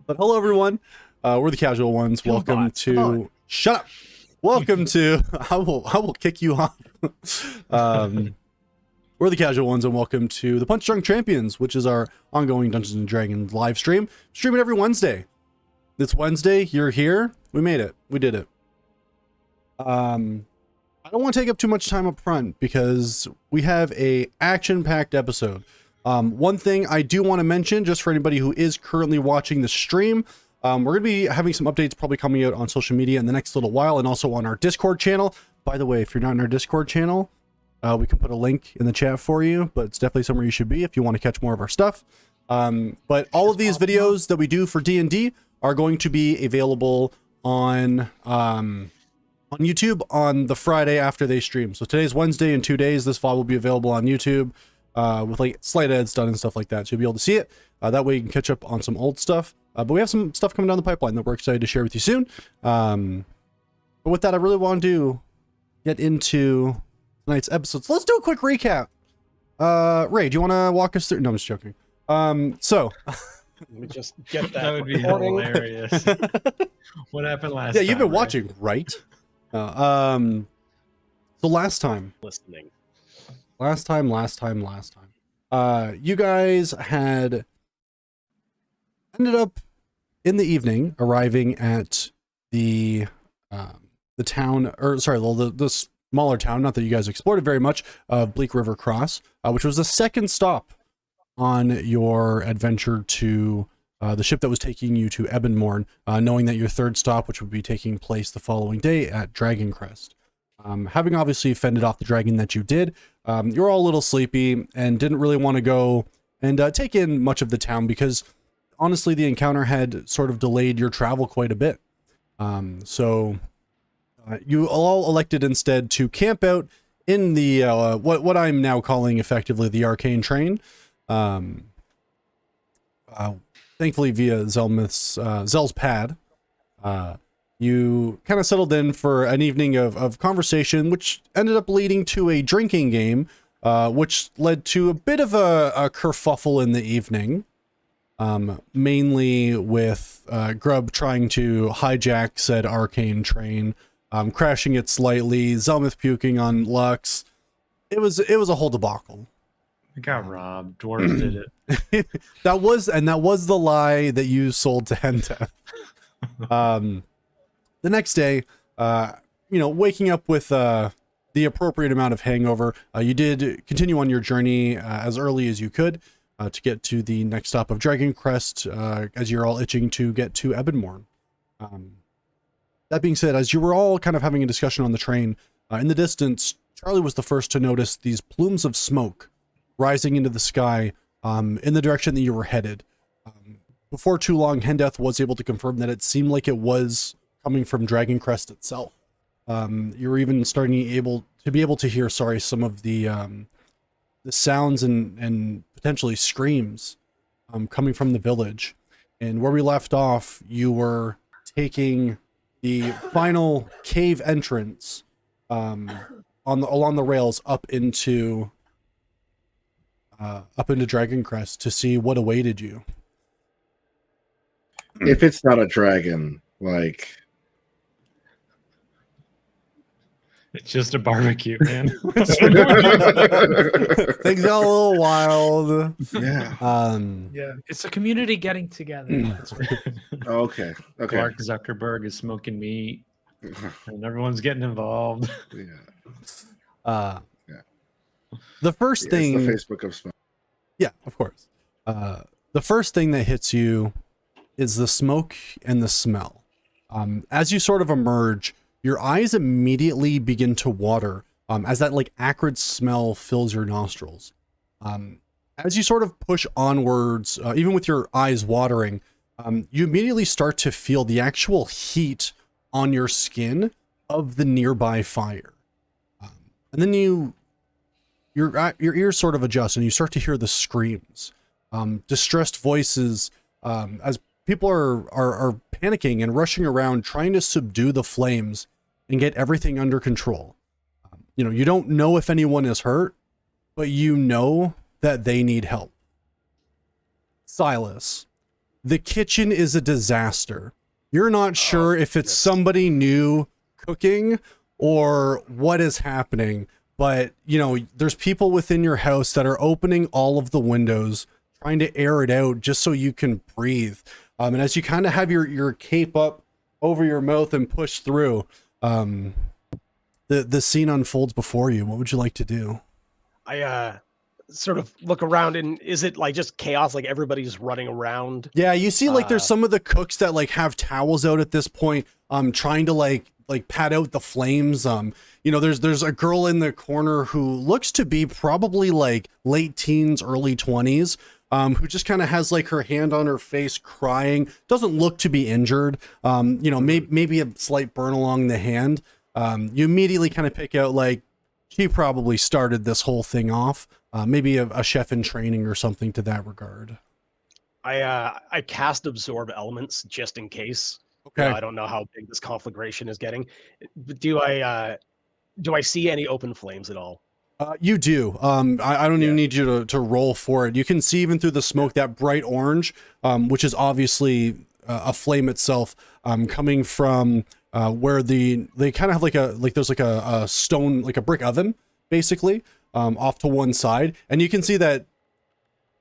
But hello, everyone. We're the casual ones. Welcome to. Shut up. Welcome to. I will kick you off. We're the casual ones, and welcome to the Punch Drunk Champions, which is our ongoing Dungeons and Dragons live stream. Streaming every Wednesday. It's Wednesday. You're here. We made it. We did it. I don't want to take up too much time up front because we have a action-packed episode. One thing I do want to mention, just for anybody who is currently watching the stream, we're going to be having some updates probably coming out on social media in the next little while, and also on our Discord channel. By the way, if you're not in our Discord channel, we can put a link in the chat for you, but it's definitely somewhere you should be if you want to catch more of our stuff. But all of these videos that we do for D&D are going to be available on YouTube on the Friday after they stream. So today's Wednesday. In 2 days, this VOD will be available on YouTube with like slight edits done and stuff like that. So you'll be able to see it. That way you can catch up on some old stuff. But we have some stuff coming down the pipeline that we're excited to share with you soon. But with that, I really want to get into tonight's episode. So let's do a quick recap. Ray, do you want to walk us through? No, I'm just joking. So let me just get that. That would be hilarious. What happened last time? Yeah, you've been watching, right? So last time. Listening. Last time. You guys had ended up in the evening arriving at the town, or sorry, the smaller town, not that you guys explored it very much, of Bleak River Cross, which was the second stop on your adventure to the ship that was taking you to Ebonmorn, knowing that your third stop, which would be taking place the following day at Dragon Crest. Having obviously fended off the dragon that you did, you were all a little sleepy and didn't really want to go and take in much of the town because honestly the encounter had sort of delayed your travel quite a bit. So you all elected instead to camp out in the what I'm now calling effectively the Arcane Train. Thankfully via Zell's pad, you kind of settled in for an evening of conversation, which ended up leading to a drinking game, which led to a bit of a kerfuffle in the evening, mainly with Grub trying to hijack said Arcane Train, crashing it slightly, Zelmith puking on Lux. It was a whole debacle. We got robbed. Dwarves did it. that was the lie that you sold to Henta. The next day, waking up with the appropriate amount of hangover, you did continue on your journey as early as you could to get to the next stop of Dragon Crest, as you're all itching to get to Ebonmorn. That being said, as you were all kind of having a discussion on the train, in the distance, Charlie was the first to notice these plumes of smoke rising into the sky in the direction that you were headed. Before too long, Hendeth was able to confirm that it seemed like it was coming from Dragon Crest itself. You were even starting to be able to hear, some of the sounds and potentially screams coming from the village. And where we left off, you were taking the final cave entrance along the rails up into Dragon Crest to see what awaited you. If it's not a dragon, like... It's just a barbecue, man. Things got a little wild. Yeah. Yeah. It's a community getting together. Okay. Mark Zuckerberg is smoking meat, and everyone's getting involved. Yeah. The first thing... It's the Facebook of smoke. Yeah, of course. The first thing that hits you is the smoke and the smell. As you sort of emerge, your eyes immediately begin to water as that like acrid smell fills your nostrils. As you sort of push onwards, even with your eyes watering, you immediately start to feel the actual heat on your skin of the nearby fire. And then your ears sort of adjust and you start to hear the screams, distressed voices, as people are panicking and rushing around trying to subdue the flames and get everything under control. You don't know if anyone is hurt, but you know that they need help. Silas, the kitchen is a disaster. You're not sure if it's somebody new cooking or what is happening, but there's people within your house that are opening all of the windows, trying to air it out just so you can breathe. And as you kind of have your cape up over your mouth and push through, the scene unfolds before you. What would you like to do? I sort of look around, and is it like just chaos? Like everybody's running around? Yeah, you see like there's some of the cooks that like have towels out at this point, trying to like pat out the flames. There's a girl in the corner who looks to be probably like late teens, early 20s, who just kind of has like her hand on her face crying, doesn't look to be injured. Maybe a slight burn along the hand. You immediately kind of pick out like she probably started this whole thing off. Maybe a chef in training or something to that regard. I cast absorb elements just in case. Okay. I don't know how big this conflagration is getting. But do I see any open flames at all? You do. I don't even need you to roll for it. You can see even through the smoke that bright orange, which is obviously a flame itself, coming from where they kind of have there's like a stone, like a brick oven, basically, off to one side, and you can see that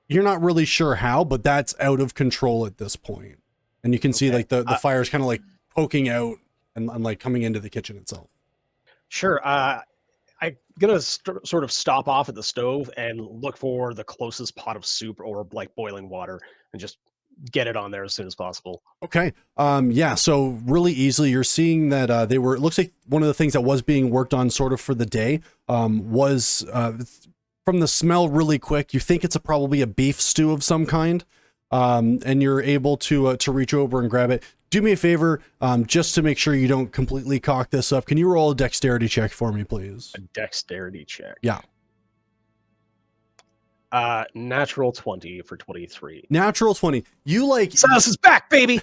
you're not really sure how, but that's out of control at this point. And you can see like the fire's kind of like poking out and like coming into the kitchen itself. Sure. I'm gonna sort of stop off at the stove and look for the closest pot of soup or like boiling water and just get it on there as soon as possible. Okay. So really easily you're seeing that it looks like one of the things that was being worked on sort of for the day was from the smell really quick, you think it's probably a beef stew of some kind. And you're able to reach over and grab it. Do me a favor, just to make sure you don't completely cock this up. Can you roll a dexterity check for me, please? A dexterity check. Yeah. Natural 20 for 23. Natural 20. You like Silas is back, baby.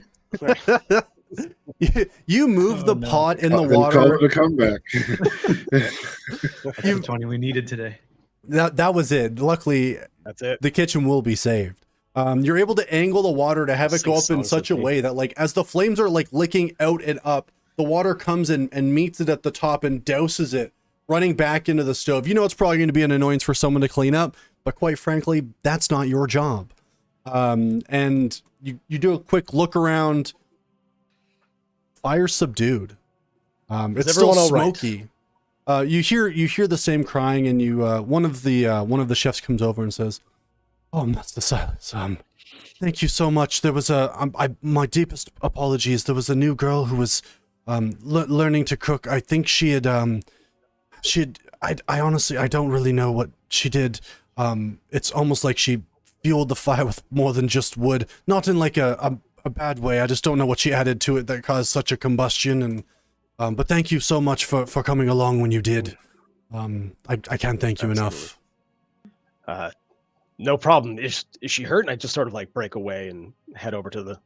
you move the pot in the water. Call it a comeback. That's the 20 we needed today. That was it. Luckily, that's it. The kitchen will be saved. You're able to angle the water to have it go up in such a way that like as the flames are like licking out and up, the water comes in and meets it at the top and douses it, running back into the stove. It's probably going to be an annoyance for someone to clean up, but quite frankly, that's not your job. And you do a quick look around. Fire subdued. It's still smoky. Right? You hear the same crying, and one of the chefs comes over and says, "Oh, Master Silas, thank you so much. There was my deepest apologies. There was a new girl who was learning to cook. I think I honestly, I don't really know what she did. It's almost like she fueled the fire with more than just wood. Not in like a bad way. I just don't know what she added to it that caused such a combustion. And but thank you so much for coming along when you did. I can't thank you enough." No problem. Is she hurt? And I just sort of like break away and head over to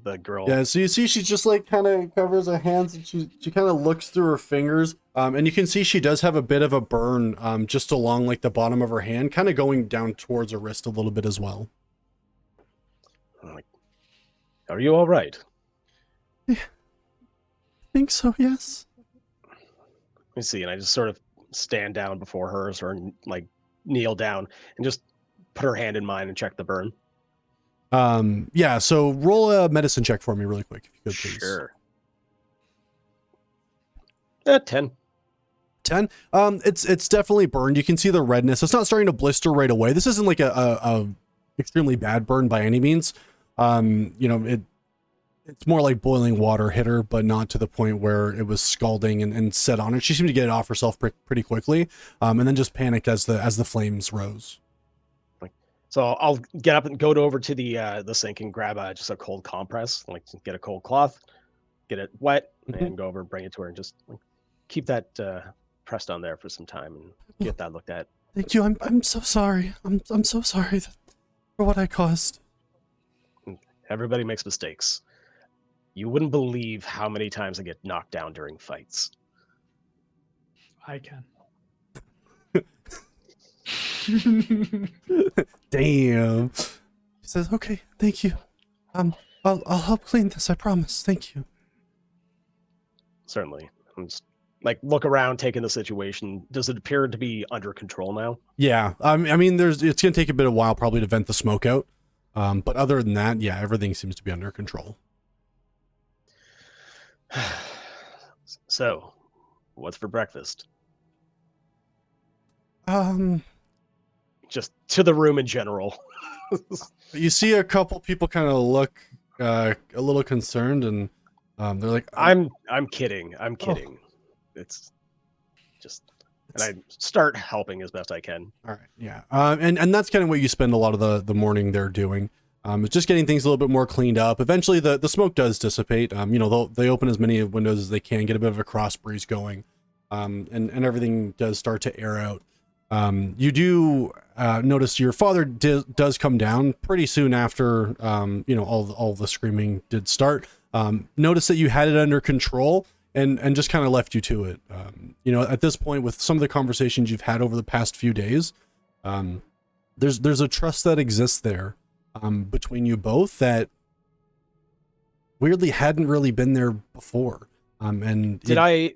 the girl. Yeah, so you see she just like kind of covers her hands and she kind of looks through her fingers. And you can see she does have a bit of a burn just along like the bottom of her hand, kind of going down towards her wrist a little bit as well. I'm like, are you all right? Yeah, I think so, yes. Let me see. And I just sort of stand down before her, or like kneel down and just put her hand in mine and check the burn. Yeah, so roll a medicine check for me really quick, if you could, please. Sure. 10. 10. It's definitely burned. You can see the redness. It's not starting to blister right away. This isn't like a extremely bad burn by any means. It's more like boiling water hit her, but not to the point where it was scalding and set on it. She seemed to get it off herself pretty quickly, and then just panicked as the flames rose. So I'll get up and go over to the sink and grab just a cold compress, like get a cold cloth, get it wet, and go over and bring it to her and just keep that pressed on there for some time and get that looked at. Thank you. I'm so sorry. I'm so sorry for what I caused. Everybody makes mistakes. You wouldn't believe how many times I get knocked down during fights. I can. Damn. He says, "Okay, thank you. I'll help clean this, I promise. Thank you. Certainly. I'm just like look around, taking the situation. Does it appear to be under control now? Yeah, I mean, it's gonna take a bit of while probably to vent the smoke out. But other than that, yeah, everything seems to be under control. So, what's for breakfast? Just to the room in general. You see a couple people kind of look a little concerned, and they're like, I'm kidding. I'm kidding. It's just, and I start helping as best I can. all right, yeah, and that's kind of what you spend a lot of the morning there doing. It's just getting things a little bit more cleaned up. Eventually, the smoke does dissipate. You know, they open as many windows as they can, get a bit of a cross breeze going, and everything does start to air out. You do notice your father does come down pretty soon after you know, all the screaming did start. Notice that you had it under control and just kind of left you to it. You know, at this point, with some of the conversations you've had over the past few days, there's a trust that exists there between you both that weirdly hadn't really been there before. And Did I?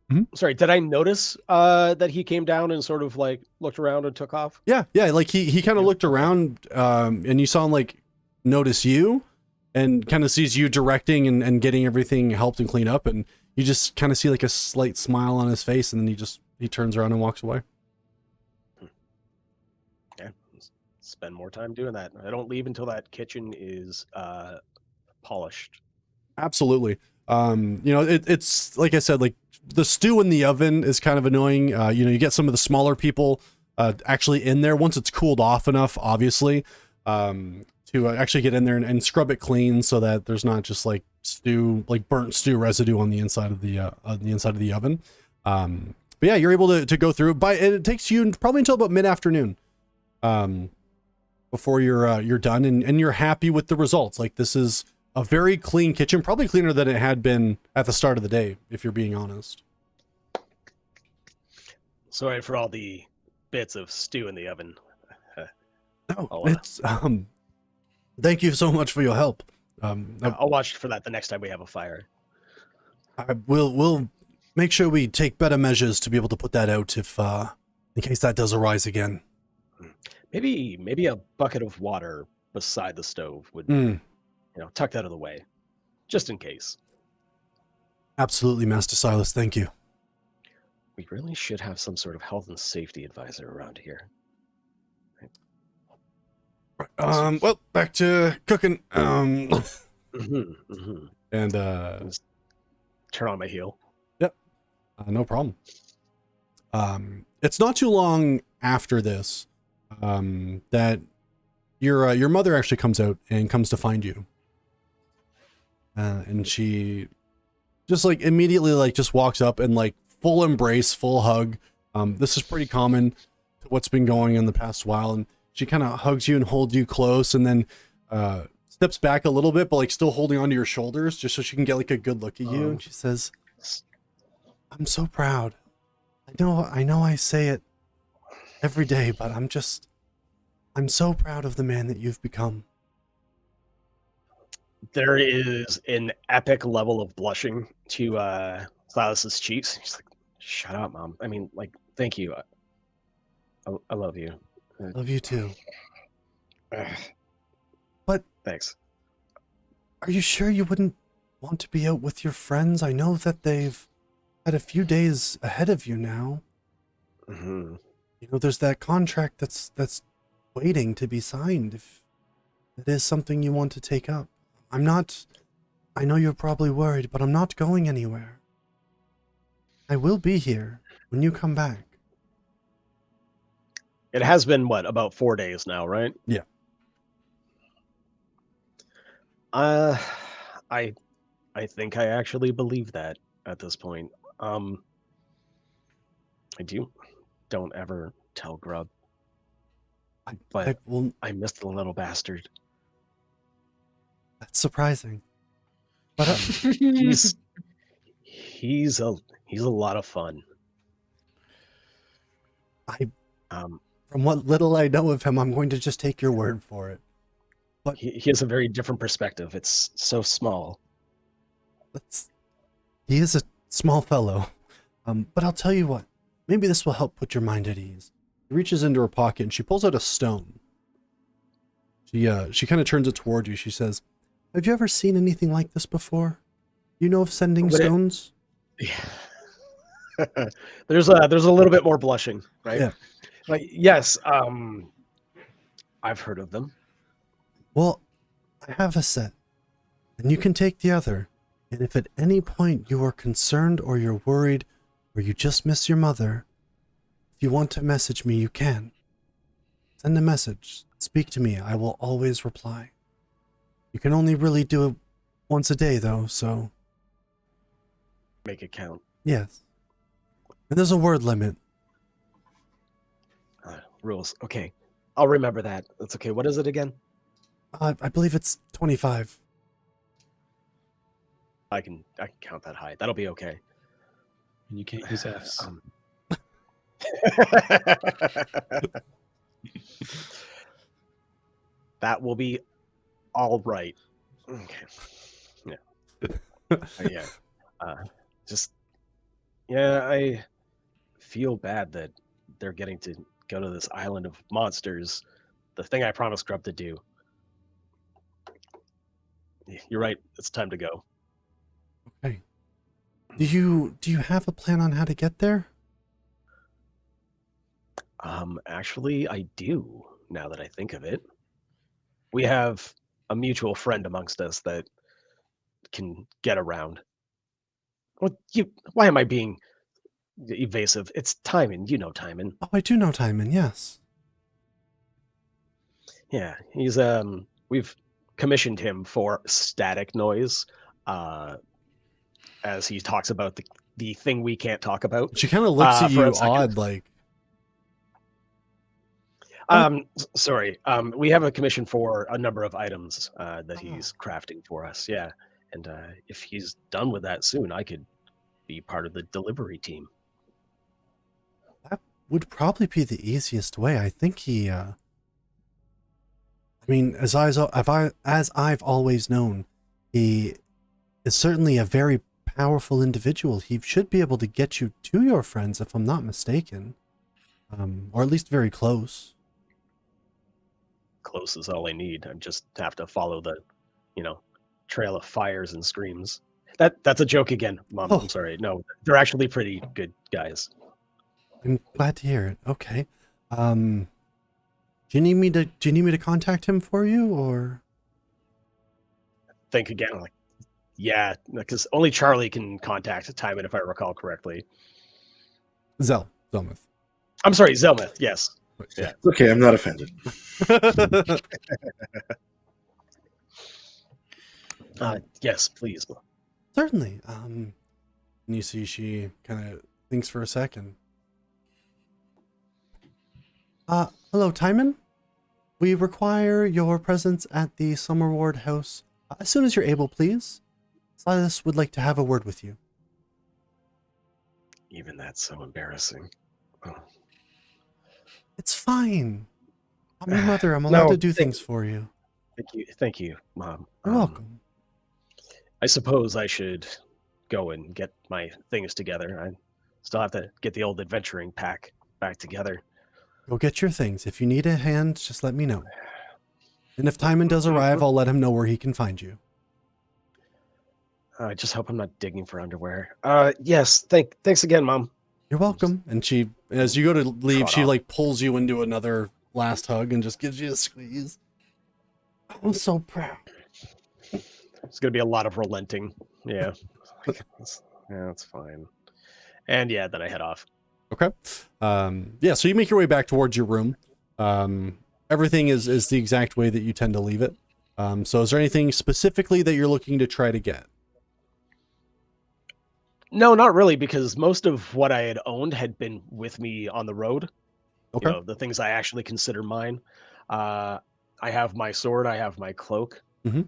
Hmm? Sorry, did I notice that he came down and sort of like looked around and took off? Yeah, like he kind of looked around, and you saw him like notice you, and kind of sees you directing and getting everything helped and cleaned up, and you just kind of see like a slight smile on his face, and then he turns around and walks away. Yeah, spend more time doing that. I don't leave until that kitchen is polished. Absolutely. You know, it's like I said, like the stew in the oven is kind of annoying. You know, you get some of the smaller people actually in there once it's cooled off enough, obviously, to actually get in there and scrub it clean so that there's not just like burnt stew residue on the inside of the oven. But yeah, you're able to go through and it takes you probably until about mid-afternoon before you're done and you're happy with the results. Like, this is a very clean kitchen, probably cleaner than it had been at the start of the day, if you're being honest. Sorry for all the bits of stew in the oven. No, it's thank you so much for your help. I'll watch for that the next time we have a fire. We'll make sure we take better measures to be able to put that out if in case that does arise again. Maybe a bucket of water beside the stove would you know, tuck that out of the way, just in case. Absolutely, Master Silas. Thank you. We really should have some sort of health and safety advisor around here. Well, back to cooking. And Just turn on my heel. Yep. No problem. It's not too long after this that your mother actually comes out and comes to find you. And she just like immediately like just walks up and like full embrace, full hug. This is pretty common to what's been going in the past while. And she kind of hugs you and holds you close and then steps back a little bit, but like still holding onto your shoulders just so she can get like a good look at you. And she says, I'm so proud. I know I say it every day, but I'm so proud of the man that you've become. There is an epic level of blushing to Silas's cheeks. She's like, shut up, Mom. I mean, like, thank you. I love you. Love you too. But thanks. Are you sure you wouldn't want to be out with your friends? I know that they've had a few days ahead of you now. Mm-hmm. You know, there's that contract that's waiting to be signed if it is something you want to take up. I know you're probably worried, but I'm not going anywhere. I will be here when you come back. It has been, what, about 4 days now, right? Yeah. I think I actually believe that at this point. I don't ever tell Grub. But I missed the little bastard. That's surprising. But he's a lot of fun. From what little I know of him, I'm going to just take your word for it. But he has a very different perspective. It's so small. he is a small fellow. But I'll tell you what, maybe this will help put your mind at ease. She reaches into her pocket and she pulls out a stone. She kind of turns it toward you. She says, "Have you ever seen anything like this before? You know of sending stones?" Yeah. There's a little bit more blushing, right? Yeah. Like, yes, I've heard of them. Well, I have a set, and you can take the other. And if at any point you are concerned or you're worried or you just miss your mother, if you want to message me, you can. Send a message. Speak to me. I will always reply. You can only really do it once a day, though, so... Make it count. Yes. And there's a word limit. Rules. Okay. I'll remember that. That's okay. What is it again? I believe it's 25. I can count that high. That'll be okay. And you can't use Fs. That will be all right. Okay. Yeah. I feel bad that they're getting to go to this island of monsters. The thing I promised Grub to do. You're right. It's time to go. Okay. Do you have a plan on how to get there? Actually, I do, now that I think of it. We have a mutual friend amongst us that can get around. Why am I being evasive? It's Timon. You know Timon. Oh, I do know Timon, yes. Yeah, he's we've commissioned him for static noise, as he talks about the thing we can't talk about. She kind of looks at for a you second. odd, like... Sorry. We have a commission for a number of items that he's crafting for us. Yeah, and if he's done with that soon, I could be part of the delivery team. That would probably be the easiest way. I think he... I mean, as I've always known, he is certainly a very powerful individual. He should be able to get you to your friends, if I'm not mistaken. Or at least very close. Close is all I need. I just have to follow the, trail of fires and screams. That's a joke again, Mom. Oh. I'm sorry. No, they're actually pretty good guys. I'm glad to hear it. Okay. Do you need me to contact him for you, or? Think again. Like, yeah, because only Charlie can contact Timon, if I recall correctly. Zelmith. I'm sorry, Zelmith. Yes. Yeah. It's okay, I'm not offended. Yes, please. Certainly. And you see she kind of thinks for a second. Hello, Timon. We require your presence at the Summer Ward house as soon as you're able, please. Silas would like to have a word with you. Even that's so embarrassing. Oh. It's fine. I'm your mother. I'm allowed to do things for you. Thank you, Mom. You're welcome. I suppose I should go and get my things together. I still have to get the old adventuring pack back together. Go get your things. If you need a hand, just let me know. And if Timon does arrive, I'll let him know where he can find you. I just hope I'm not digging for underwear. Yes. Thanks again, Mom. You're welcome. And she, as you go to leave, she like pulls you into another last hug and just gives you a squeeze. I'm so proud. It's going to be a lot of relenting. Yeah. That's fine. And yeah, then I head off. Okay. Yeah, so you make your way back towards your room. Everything is the exact way that you tend to leave it. So is there anything specifically that you're looking to try to get? No, not really, because most of what I had owned had been with me on the road. Okay. The things I actually consider mine. I have my sword. I have my cloak. Mm-hmm.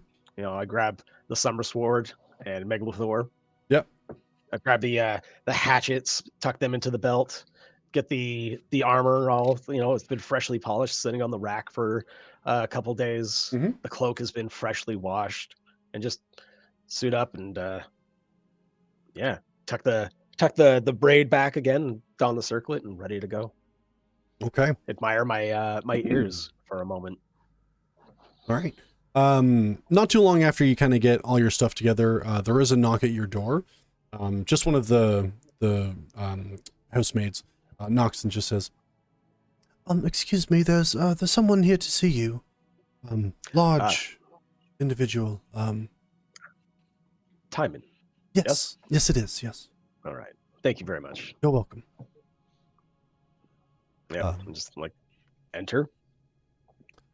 I grab the summer sword and Megalithor. Yep. I grab the hatchets, tuck them into the belt. get the armor all, it's been freshly polished, sitting on the rack for a couple days. Mhm. The cloak has been freshly washed, and just suit up and tuck the braid back again, don the circlet, and ready to go. Okay. Admire my ears for a moment. All right. Not too long after you kind of get all your stuff together, there is a knock at your door. Just one of the housemaids knocks and just says, excuse me, there's someone here to see you. Large individual. Timon. Yes. Yes, it is. Yes. All right. Thank you very much. You're welcome. Yeah. I'm just like, enter.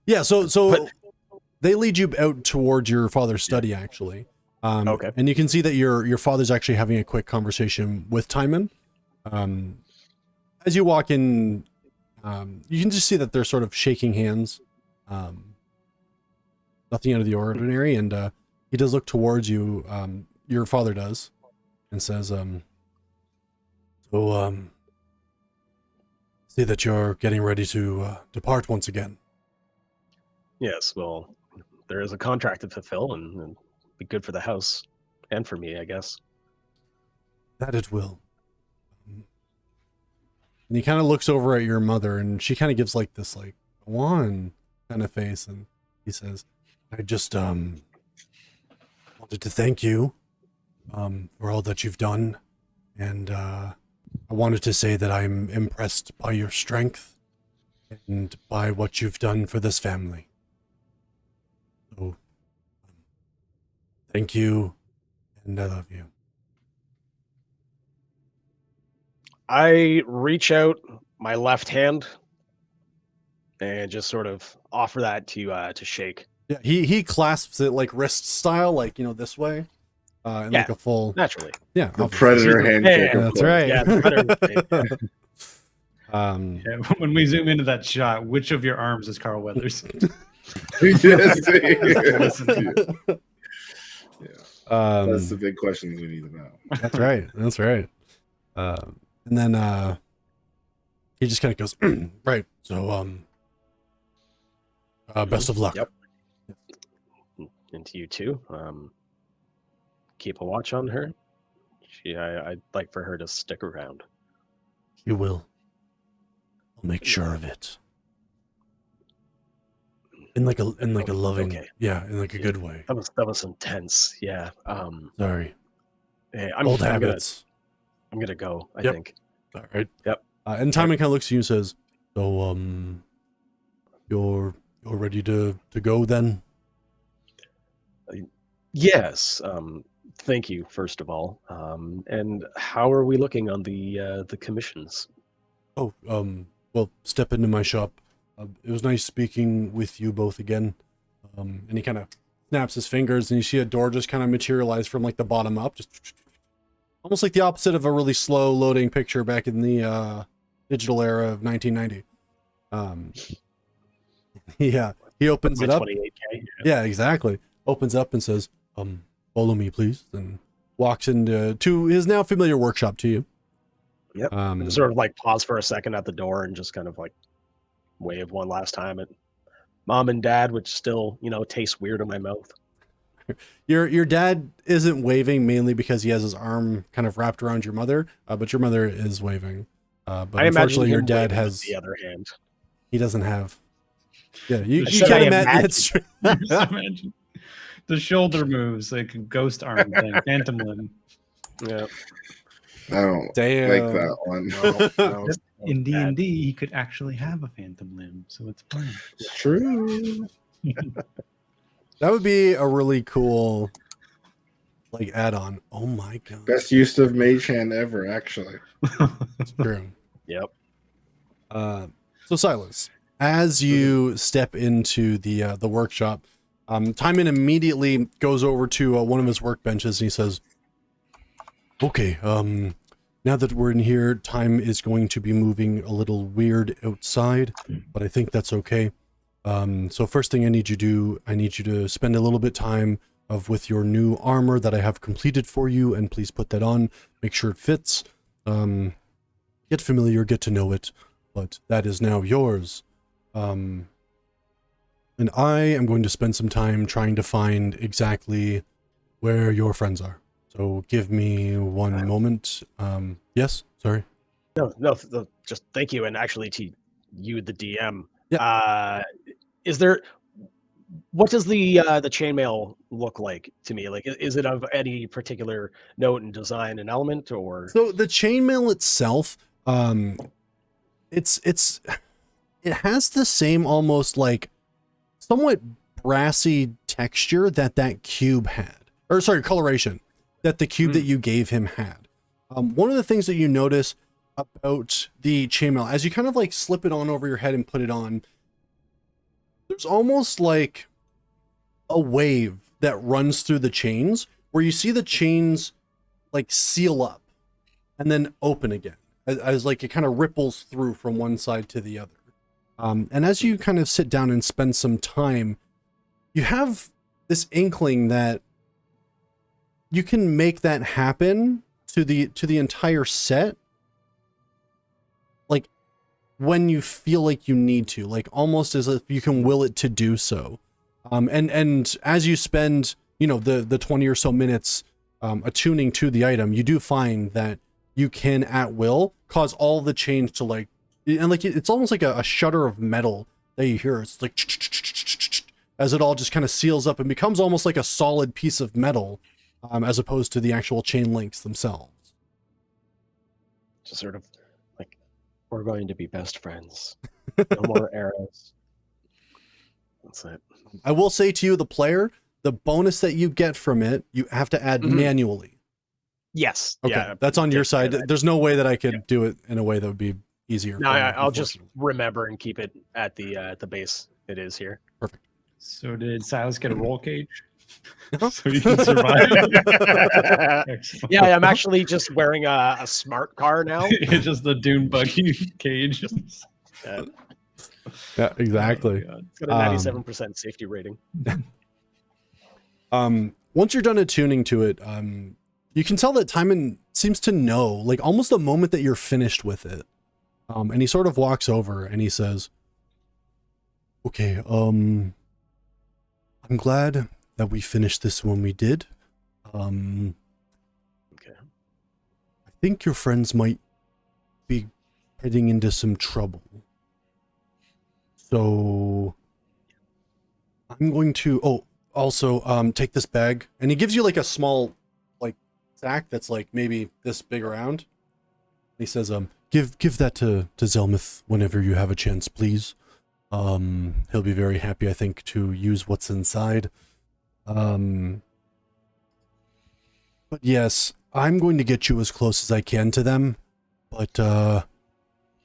Yeah. So But- they lead you out towards your father's study, actually. Okay. And you can see that your father's actually having a quick conversation with Timon. As you walk in, you can just see that they're sort of shaking hands. Nothing out of the ordinary. And he does look towards you. Your father does, and says, see that you're getting ready to depart once again. Yes. Well, there is a contract to fulfill, and be good for the house and for me, I guess. That it will. And he kind of looks over at your mother, and she kind of gives like this, like, one kind of face, and he says, I just wanted to thank you for all that you've done, and I wanted to say that I'm impressed by your strength and by what you've done for this family. So, thank you, and I love you. I reach out my left hand and just sort of offer that to shake. Yeah, he clasps it like wrist style, like, this way, and Yeah. like a full, Naturally. yeah, The obviously. predator handshake. of That's course. right. Yeah, the predator. Yeah, when we zoom into that shot, which of your arms is Carl Weathers? Yes. Listen. That's the big questions we need to know. That's right. That's right. And then he just kind of goes, right. So, best of luck. Yep. And to you too. Keep a watch on her. I'd like for her to stick around. You will. I'll make sure of it. In like a loving, Okay. yeah, in like a good way. That was intense. Yeah. Sorry. Hey, Old I'm habits. gonna go, I Yep. think. All right. Yep. And Timon kind of looks at you and says, so, you're ready to go then? Yes. Thank you, first of all. And how are we looking on the commissions? Oh, well, step into my shop. It was nice speaking with you both again. And he kind of snaps his fingers, and you see a door just kind of materialize from like the bottom up, just almost like the opposite of a really slow loading picture back in the digital era of 1990. Yeah, he opens it up. 28K. Yeah, exactly. Opens up and says, follow me, please, and walks into his now familiar workshop to you. Yep. Sort of like pause for a second at the door and just kind of like wave one last time at mom and dad, which still, tastes weird in my mouth. Your dad isn't waving mainly because he has his arm kind of wrapped around your mother, but your mother is waving. But I imagine unfortunately, your him dad waving with has. the other hand. He doesn't have. Yeah, you I said can I imagine. imagine. It's true. Just imagine the shoulder moves, like a ghost arm thing, phantom limb. Yeah. I don't Damn. like that one. No, In D&D, he could actually have a phantom limb, so it's fine. It's true. That would be a really cool, like, add-on. Oh my god, Best use of Mage Hand ever, actually. that's true. Yep. So Silas, as you step into the workshop, Timon immediately goes over to one of his workbenches and he says, okay, now that we're in here, time is going to be moving a little weird outside, but I think that's okay. So first thing I need you to do, I need you to spend a little bit time with your new armor that I have completed for you, and please put that on, make sure it fits. get familiar, get to know it, but that is now yours. And I am going to spend some time trying to find exactly where your friends are. So give me one moment. Yes, sorry. No, just thank you. And actually, to you, the DM, Yeah. Is there? What does the chainmail look like to me? Like, is it of any particular note and design and element, or? So the chainmail itself, it has the same almost like somewhat brassy texture that cube had, or sorry, coloration that the cube that you gave him had. One of the things that you notice about the chainmail, as you kind of like slip it on over your head and put it on, there's almost like a wave that runs through the chains where you see the chains like seal up and then open again as like it kind of ripples through from one side to the other. And as you kind of sit down and spend some time, you have this inkling that you can make that happen to the entire set, like when you feel like you need to, like almost as if you can will it to do so. And as you spend, you know, the 20 or so minutes attuning to the item, you do find that you can at will cause all the chains to like, and like it's almost like a shudder of metal that you hear. It's like as it all just kind of seals up and becomes almost like a solid piece of metal, as opposed to the actual chain links themselves. Just sort of like, we're going to be best friends. No more arrows. That's it. I will say to you, the player, the bonus that you get from it, you have to add manually. Yes. Okay, Yeah. that's on your side. There's no way that I could do it in a way that would be easier. No, I'll just remember and keep it at the base it is here. Perfect. So did Silas get a roll cage? So you can survive. Yeah, I'm actually just wearing a smart car now. It's just the dune buggy cage. Yeah, exactly. It's got a 97% safety rating. Once you're done attuning to it, you can tell that Timon seems to know, like almost the moment that you're finished with it. And he sort of walks over and he says, okay, I'm glad that we finished this when we did. Okay. I think your friends might be heading into some trouble. So I'm going to, also, take this bag. And he gives you like a small, like, sack that's like maybe this big around. He says, give that to Zelmuth whenever you have a chance, please. He'll be very happy, I think, to use what's inside. But yes, I'm going to get you as close as I can to them. But,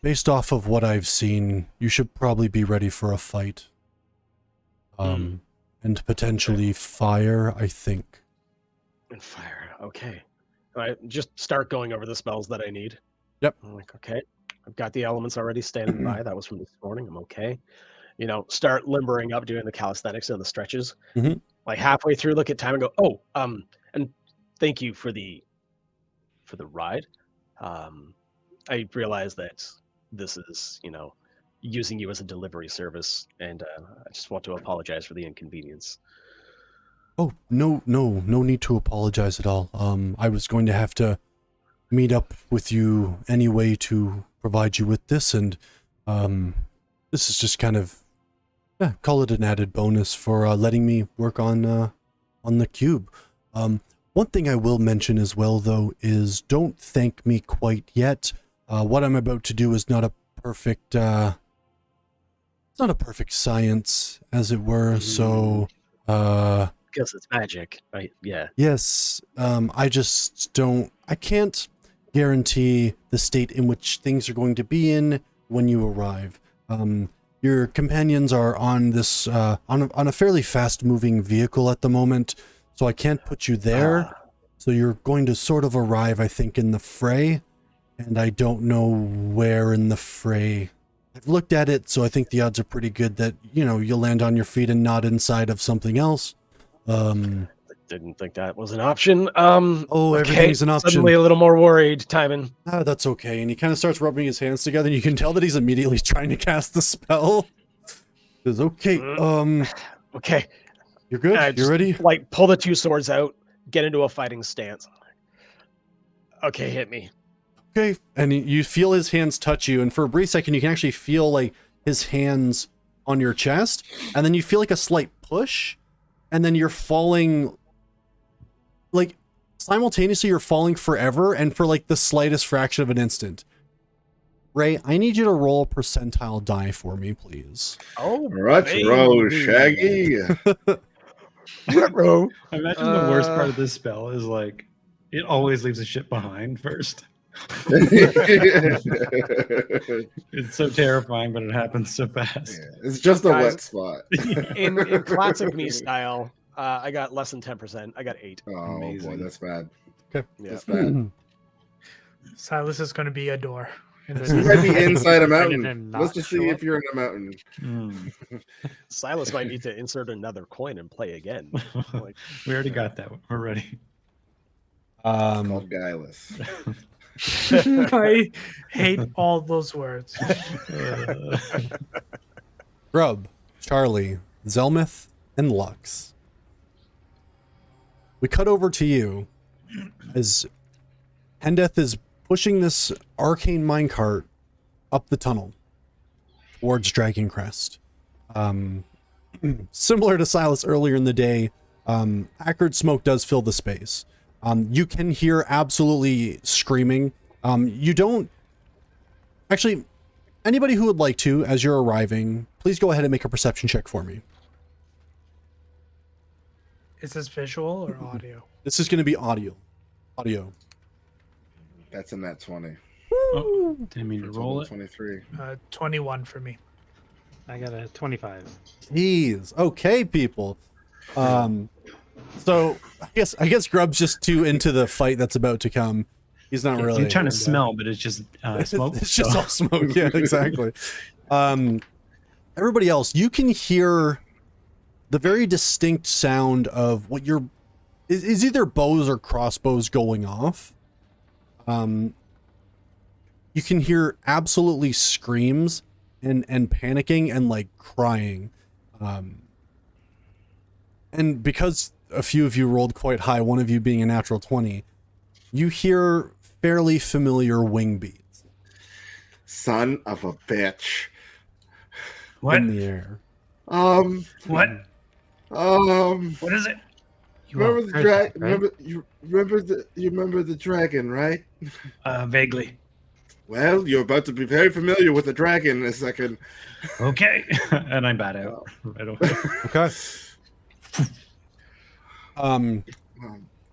based off of what I've seen, you should probably be ready for a fight. And potentially fire, I think. And fire. Okay. All right. Just start going over the spells that I need. Yep. I'm like, okay, I've got the elements already standing by. That was from this morning. I'm okay. You know, start limbering up, doing the calisthenics and the stretches. Like halfway through, look at time and go, and thank you for the ride. I realize that this is, you know, using you as a delivery service, and I just want to apologize for the inconvenience. Oh, no need to apologize at all. I was going to have to meet up with you anyway to provide you with this, and this is just kind of, call it an added bonus for letting me work on the cube. One thing I will mention as well, though, is don't thank me quite yet. What I'm about to do is not a perfect, it's not a perfect science, as it were, so, Because it's magic, right? Yeah. yes, I can't guarantee the state in which things are going to be in when you arrive. Your companions are on this, on a fairly fast-moving vehicle at the moment, so I can't put you there. So you're going to sort of arrive, I think, in the fray, and I don't know where in the fray. I've looked at it, so I think the odds are pretty good that, you know, you'll land on your feet and not inside of something else. The Didn't think that was an option. Oh, everything's an option. Suddenly a little more worried, Timon. Ah, that's okay. And he kind of starts rubbing his hands together, and you can tell that he's immediately trying to cast the spell. He says, okay, Okay. you're good? I You're just, ready? like, pull the 2 swords out, get into a fighting stance. Okay, hit me. Okay. And you feel his hands touch you, and for a brief second, you can actually feel like his hands on your chest, and then you feel like a slight push, and then you're falling, like, simultaneously you're falling forever and for like the slightest fraction of an instant. Ray, I need you to roll a percentile die for me, please. Oh, Retro, Shaggy. Retro. Imagine the worst part of this spell is like it always leaves a shit behind first. It's so terrifying, but it happens so fast. Yeah, it's just a Guys, wet spot. In classic me style, I got less than 10%. I got 8. Oh boy, Amazing. that's bad. Okay. Yeah. That's bad. Silas is going to be a door. You might be inside a mountain. And Let's just see if you're in a mountain. Silas might need to insert another coin and play again. Like, We already got that one. We're ready. It's called guileless. I hate all those words. Grub, Charlie, Zelmith, and Lux. We cut over to you as Hendeth is pushing this arcane minecart up the tunnel towards Dragon Crest. Similar to Silas earlier in the day, acrid smoke does fill the space. You can hear absolutely screaming. You don't... Actually, anybody who would like to, as you're arriving, please go ahead and make a perception check for me. Is this visual or audio? This is going to be audio. Audio. That's in that 20. Oh, didn't mean to It's roll on it. 23. 21 for me. I got a 25. Jeez. Okay, people. So I guess Grub's just too into the fight that's about to come. He's not really. You're trying to smell, but it's just smoke. It's just all smoke. Yeah, exactly. Everybody else, you can hear the very distinct sound of what is either bows or crossbows going off. You can hear absolutely screams and panicking and like crying. And because a few of you rolled quite high, one of you being a natural 20, you hear fairly familiar wing beats Son of a bitch. What? in the air. What? What is it? Remember the dragon? right? You remember the dragon, right? Vaguely. Well, you're about to be very familiar with the dragon in a second. Okay. And I'm bad out right away. Okay.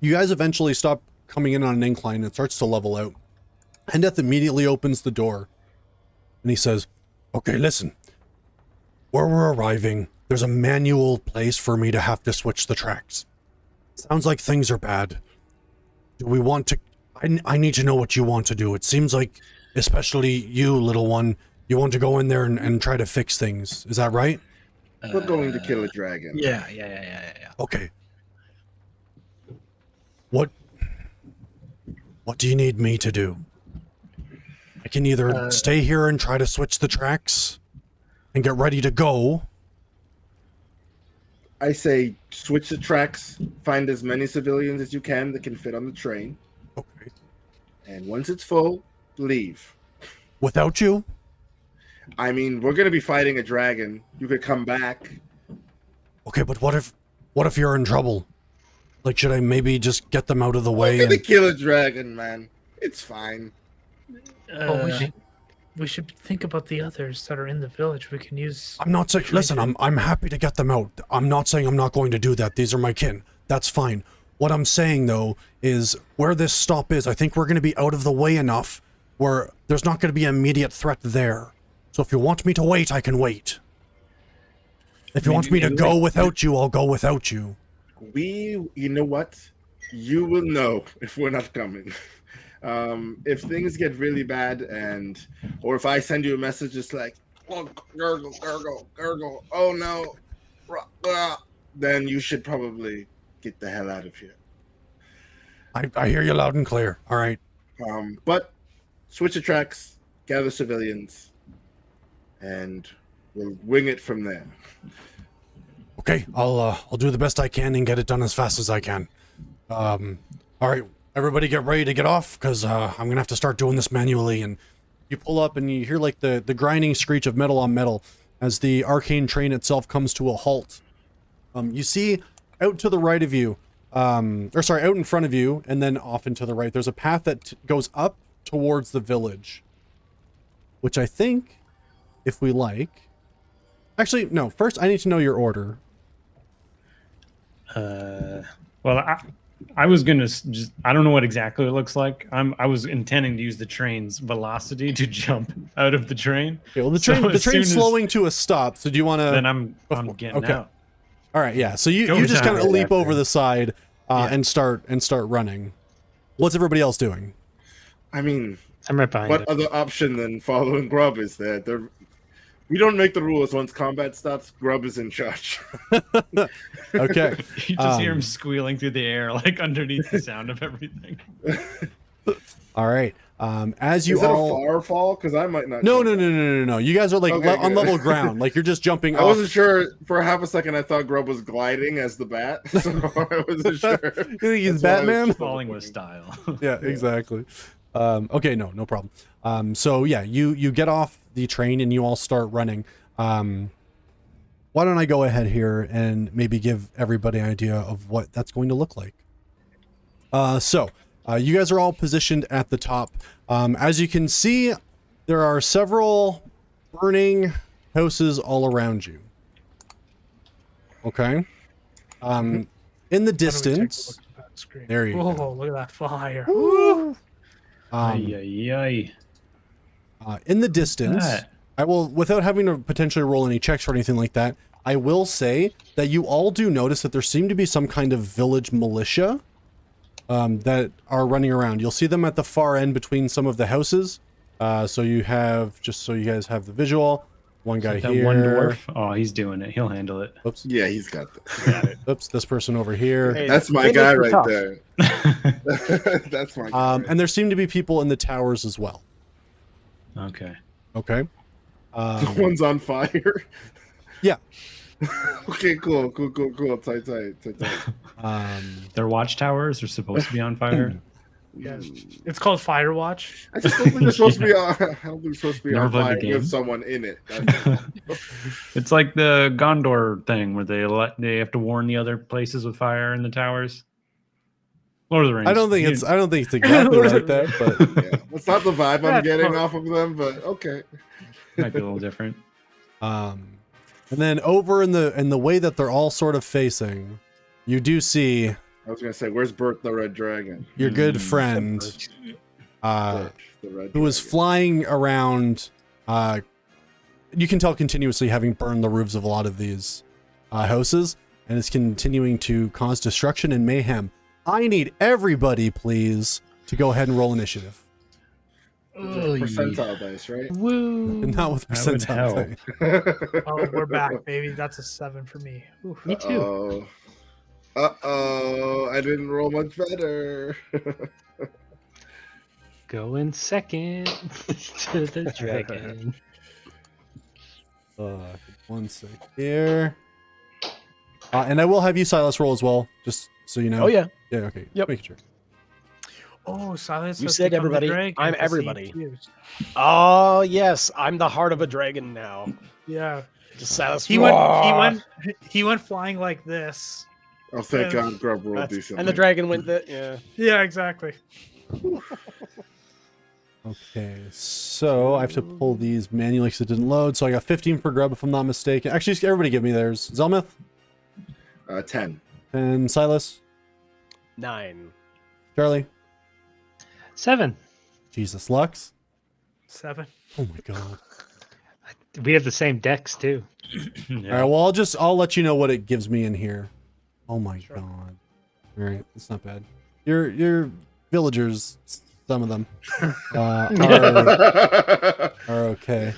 You guys eventually stop coming in on an incline and it starts to level out. Hendeth immediately opens the door and he says, okay, listen. Where we're arriving, there's a manual place for me to have to switch the tracks. Sounds like things are bad. Do we want to... I need to know what you want to do. It seems like, especially you, little one, you want to go in there and try to fix things. Is that right? We're going to kill a dragon. Yeah. Okay. What do you need me to do? I can either stay here and try to switch the tracks and get ready to go. I say switch the tracks, find as many civilians as you can that can fit on the train, Okay. and once it's full, leave. Without you? I mean, we're going to be fighting a dragon. You could come back. Okay, but what if you're in trouble? Like, should I maybe just get them out of the We're way? going to And... kill a dragon, man. It's fine. We should think about the others that are in the village. We can use. I'm not saying. Listen, I'm happy to get them out. I'm not saying I'm not going to do that. These are my kin. That's fine. What I'm saying though is where this stop is. I think we're going to be out of the way enough where there's not going to be an immediate threat there. So if you want me to wait, I can wait. If you want me to go without you, I'll go without you. You know what? You will know if we're not coming. If things get really bad or if I send you a message just like, oh, gurgle, oh no, then you should probably get the hell out of here. I hear you loud and clear. All right. But switch the tracks, gather civilians, and we'll wing it from there. Okay, I'll do the best I can and get it done as fast as I can. All right, everybody get ready to get off, because I'm gonna have to start doing this manually. And you pull up and you hear like the grinding screech of metal on metal as the arcane train itself comes to a halt. You see out to the right of you, out in front of you, and then off and to the right, there's a path that goes up towards the village, which I think, if we like... Actually, no, first I need to know your order. Well, I was gonna just, I don't know what exactly it looks like. I was intending to use the train's velocity to jump out of the train. Okay, well, the So train's as soon as- slowing to a stop, so do you want to... Then I'm getting okay. out. All right, yeah. So you Go just kind of down. leap over the side Yeah. and start running. What's everybody else doing? I mean, I'm right behind what him. other option than following Grub is there? We don't make the rules. Once combat stops, Grub is in charge. Okay. You just hear him squealing through the air, like underneath the sound of everything. All right. As you is it all... a far fall? Because I might not. No. jump that. You guys are like Okay, on good. level ground. Like you're just jumping I off. wasn't sure for half a second. I thought Grub was gliding as the bat, so I wasn't sure. You think he's That's why I was Batman? Falling with style. Yeah, exactly. Okay, no problem. So yeah, you get off the train and you all start running. Why don't I go ahead here and maybe give everybody an idea of what that's going to look like. You guys are all positioned at the top. As you can see, there are several burning houses all around you. Okay. In the Why don't we take a distance, look at that screen? there you go. Whoa, look at that fire. Ay. In the distance, That. I will, without having to potentially roll any checks or anything like that, I will say that you all do notice that there seem to be some kind of village militia that are running around. You'll see them at the far end between some of the houses. So you have, just so you guys have the visual, one guy That here. one dwarf. Oh, he's doing it. He'll handle it. Oops. Yeah, he's got this. Oops. This person over here. Hey, That's my they guy make it right tough. there. That's my guy. right And there seem to be people in the towers as well. Okay. Okay. The one's on fire. Yeah. Okay, cool. Tight. Their watchtowers are supposed to be on fire. Yeah, it's called Firewatch. I just don't think they're supposed to be on. I don't think they're supposed to be Never on played the fire game. with someone in it. That's It's like the Gondor thing where they have to warn the other places with fire in the towers. Lord of the Rings. I don't think it's exactly like that, but yeah. That's not the vibe I'm Yeah, getting totally. off of them, but okay. might be a little different. and then over in the way that they're all sort of facing, you do see I was gonna say, where's Bert the Red Dragon? your good friend, Bert, the Red who is Dragon. flying around. You can tell continuously, having burned the roofs of a lot of these houses, and is continuing to cause destruction and mayhem. I need everybody, please, to go ahead and roll initiative. Percentile dice, right? Woo! And not with That would percentile. help. Oh, we're back, baby. That's a 7 for me. Oof. Me too. Uh-oh, I didn't roll much better. Going second to the dragon. 1 sec here. And I will have you, Silas, roll as well, just so you know. Oh yeah. Yeah, okay. Yep. Making sure. Oh, Silas. You has said become the everybody. dragon I'm to see everybody. fuse. Oh yes, I'm the heart of a dragon now. Yeah. Just Silas. He went flying like this. Oh, thank Yeah. God Grub rolled That's- decently. and the dragon went the yeah. Yeah, exactly. Okay, so I have to pull these manually because it didn't load. So I got 15 for Grub, if I'm not mistaken. Actually, everybody give me theirs. Zelmith 10. and Silas, 9. Charlie, 7. Jesus, Lux. 7. Oh my God. We have the same decks too. All right, well, I'll let you know what it gives me in here. Oh my God. All right, it's not bad. Your villagers, some of them, are okay.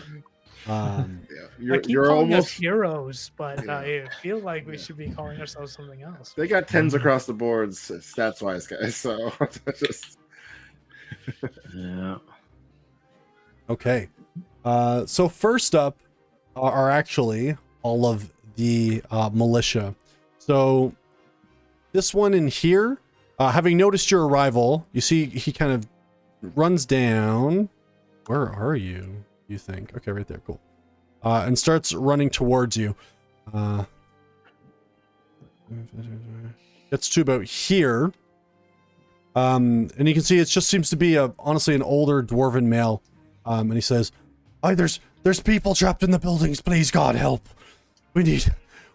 Yeah, I keep you're calling us almost. heroes, but Yeah. I feel like we Yeah. should be calling ourselves something else. They got 10s across the boards, stats wise, guys. So just Yeah. Okay. So first up are actually all of the militia. So this one in here, having noticed your arrival, you see he kind of runs down. Where are you? You think? Okay, right there. Cool. And starts running towards you. Gets to about here. And you can see it just seems to be honestly an older dwarven male. And he says, there's people trapped in the buildings. Please, God, help. We need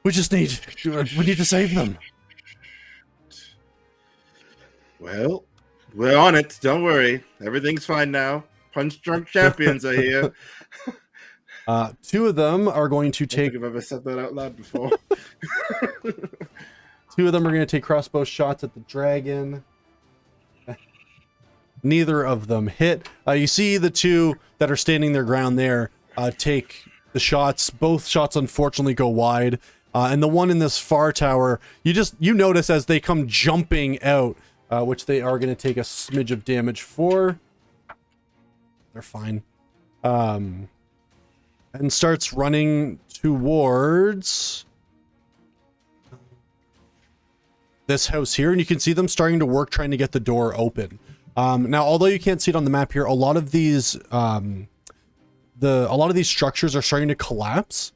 to save them. well, we're on it. Don't worry, everything's fine now. Punch drunk champions are here. Two of them are going to I don't take. think I've ever said that out loud before. Two of them are going to take crossbow shots at the dragon. Neither of them hit. You see the two that are standing their ground there take the shots. Both shots unfortunately go wide. And the one in this far tower, you notice as they come jumping out, which they are going to take a smidge of damage for. They're fine. And starts running towards this house here, and you can see them starting to work trying to get the door open. Now, although you can't see it on the map here, a lot of these structures are starting to collapse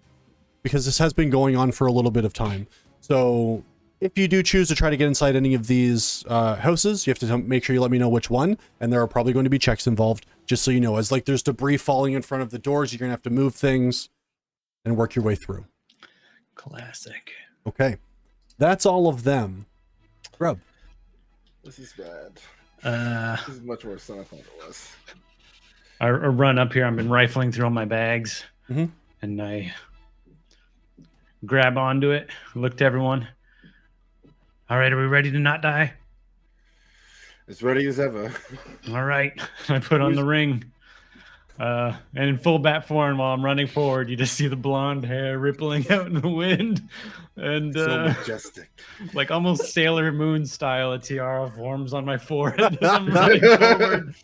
because this has been going on for a little bit of time. So if you do choose to try to get inside any of these houses, you have to make sure you let me know which one, and there are probably going to be checks involved, just so you know. As like there's debris falling in front of the doors, you're gonna have to move things and work your way through. Classic. Okay, that's all of them. Grub. This is bad. This is much worse than I thought it was. I run up here. I've been rifling through all my bags, and I grab onto it. Look to everyone. All right, are we ready to not die? As ready as ever. All right. I put on the ring. And in full bat form, while I'm running forward, you just see the blonde hair rippling out in the wind, and so majestic, like almost Sailor Moon style. A tiara forms on my forehead as I'm running forward.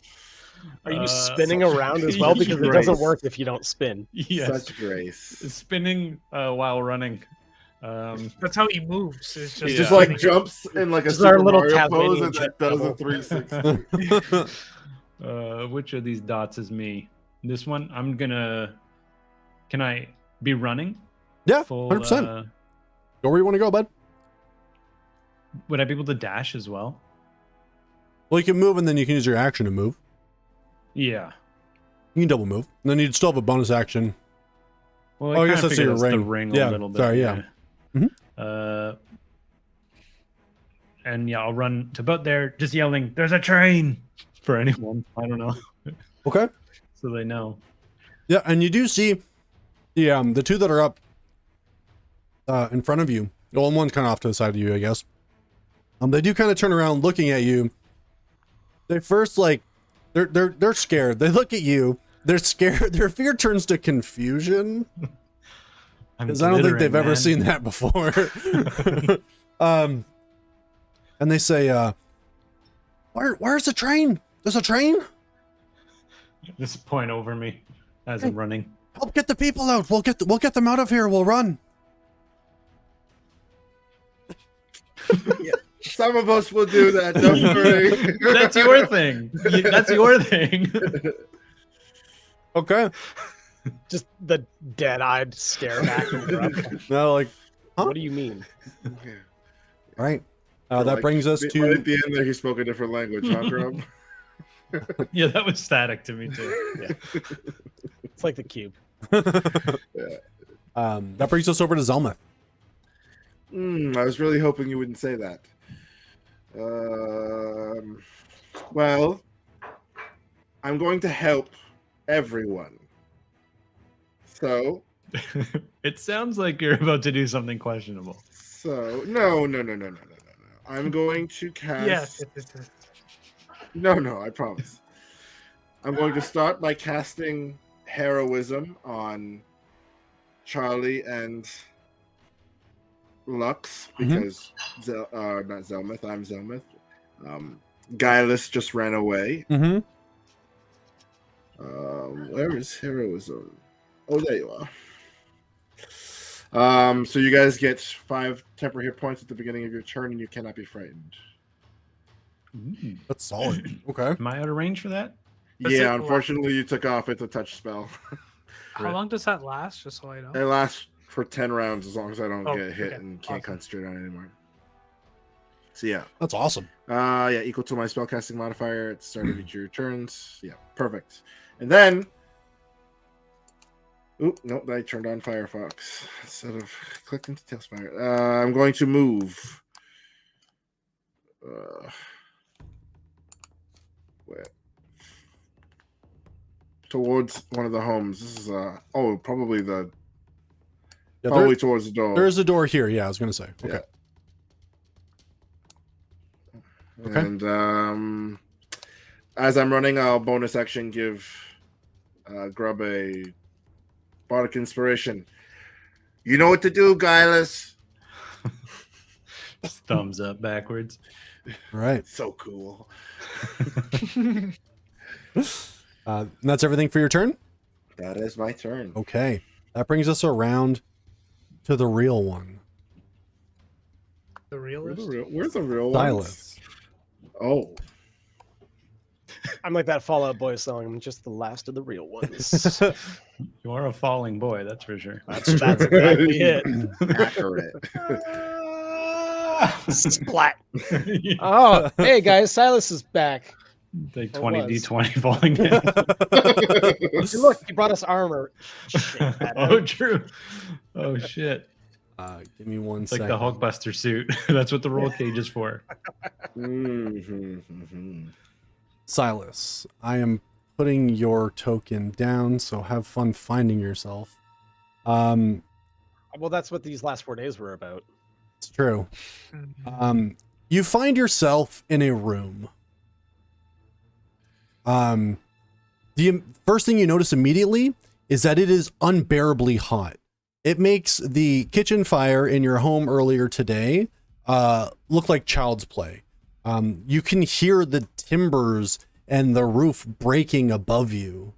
Are you spinning around as well? Because it doesn't work if you don't spin. Yes. Such grace. Spinning while running. That's how he moves. It's just, just like jumps in like a Just our Super little Mario pose Tasmanian and jet that does a double. 360. Which of these dots is me? This one? Can I be running? Yeah, Full, 100%. Go where you want to go, bud. Would I be able to dash as well? Well, you can move, and then you can use your action to move. Yeah. You can double move. And then you'd still have a bonus action. Well, I guess that's your ring. The ring Yeah, a little bit. sorry, yeah. And yeah, I'll run to about there, just yelling, "There's a train!" for anyone. I don't know. Okay. So they know. Yeah, and you do see the two that are up in front of you. Well, one's kind of off to the side of you, I guess. They do kind of turn around looking at you. They first they're scared. They look at you. They're scared. Their fear turns to confusion. Because I don't think they've ever seen that before. And they say, where's the train? There's a train? Just point over me as I'm running. Help get the people out. We'll get them out of here. We'll run. Yeah. Some of us will do that. Don't worry. That's your thing. That's your thing. Okay. Just the dead-eyed stare back. No, like, huh? What do you mean? Right. That brings us to... Right at the end there, he spoke a different language, huh, Grub? Yeah, that was static to me, too. Yeah. It's like the cube. Yeah. That brings us over to Zelma. I was really hoping you wouldn't say that. Well, I'm going to help everyone. So... It sounds like you're about to do something questionable. So, no. I'm going to cast... Yes. No, I promise. I'm going to start by casting heroism on Charlie and Lux because not Zelmith, I'm Zelmith. Guileless just ran away. Mm-hmm. Where is heroism? Oh, there you are. So you guys get 5 temporary hit points at the beginning of your turn, and you cannot be frightened. That's solid. Okay. Am I out of range for that? Does it Yeah, la- unfortunately, you took off. It's a touch spell. How long does that last? Just so I know. It lasts for 10 rounds as long as I don't Oh, get hit okay. and can't Awesome. concentrate on it anymore. So yeah. That's awesome. Yeah, equal to my spellcasting modifier at the start of each of your turns. Yeah, perfect. And then nope, I turned on Firefox instead of clicking to Tailspire. I'm going to move where? Towards one of the homes. This is probably towards the door. There's a door here. Yeah, I was gonna say. Okay. Yeah. Okay. And as I'm running, I'll bonus action give Grub a bardic inspiration. You know what to do, Guileless. Just thumbs up backwards. All right. So cool. And that's everything for your turn? That is my turn. Okay. That brings us around to the real one. The realist. Where's the real one? Silas. Oh. I'm like that Fallout Boy song. I'm just the last of the real ones. You are a falling boy, that's for sure. That's exactly it. Accurate. Splat. Oh, hey guys, Silas is back. Take Or 20 was. d20 falling down. Hey, look, he brought us armor. Shake that Oh, out. true. Oh, shit. Give me one It's like second. the Hulkbuster suit. That's what the roll cage is for. Silas, I am putting your token down, so have fun finding yourself. Well, that's what these last 4 days were about. It's true. You find yourself in a room. The first thing you notice immediately is that it is unbearably hot. It makes the kitchen fire in your home earlier today look like child's play. You can hear the timbers and the roof breaking above you.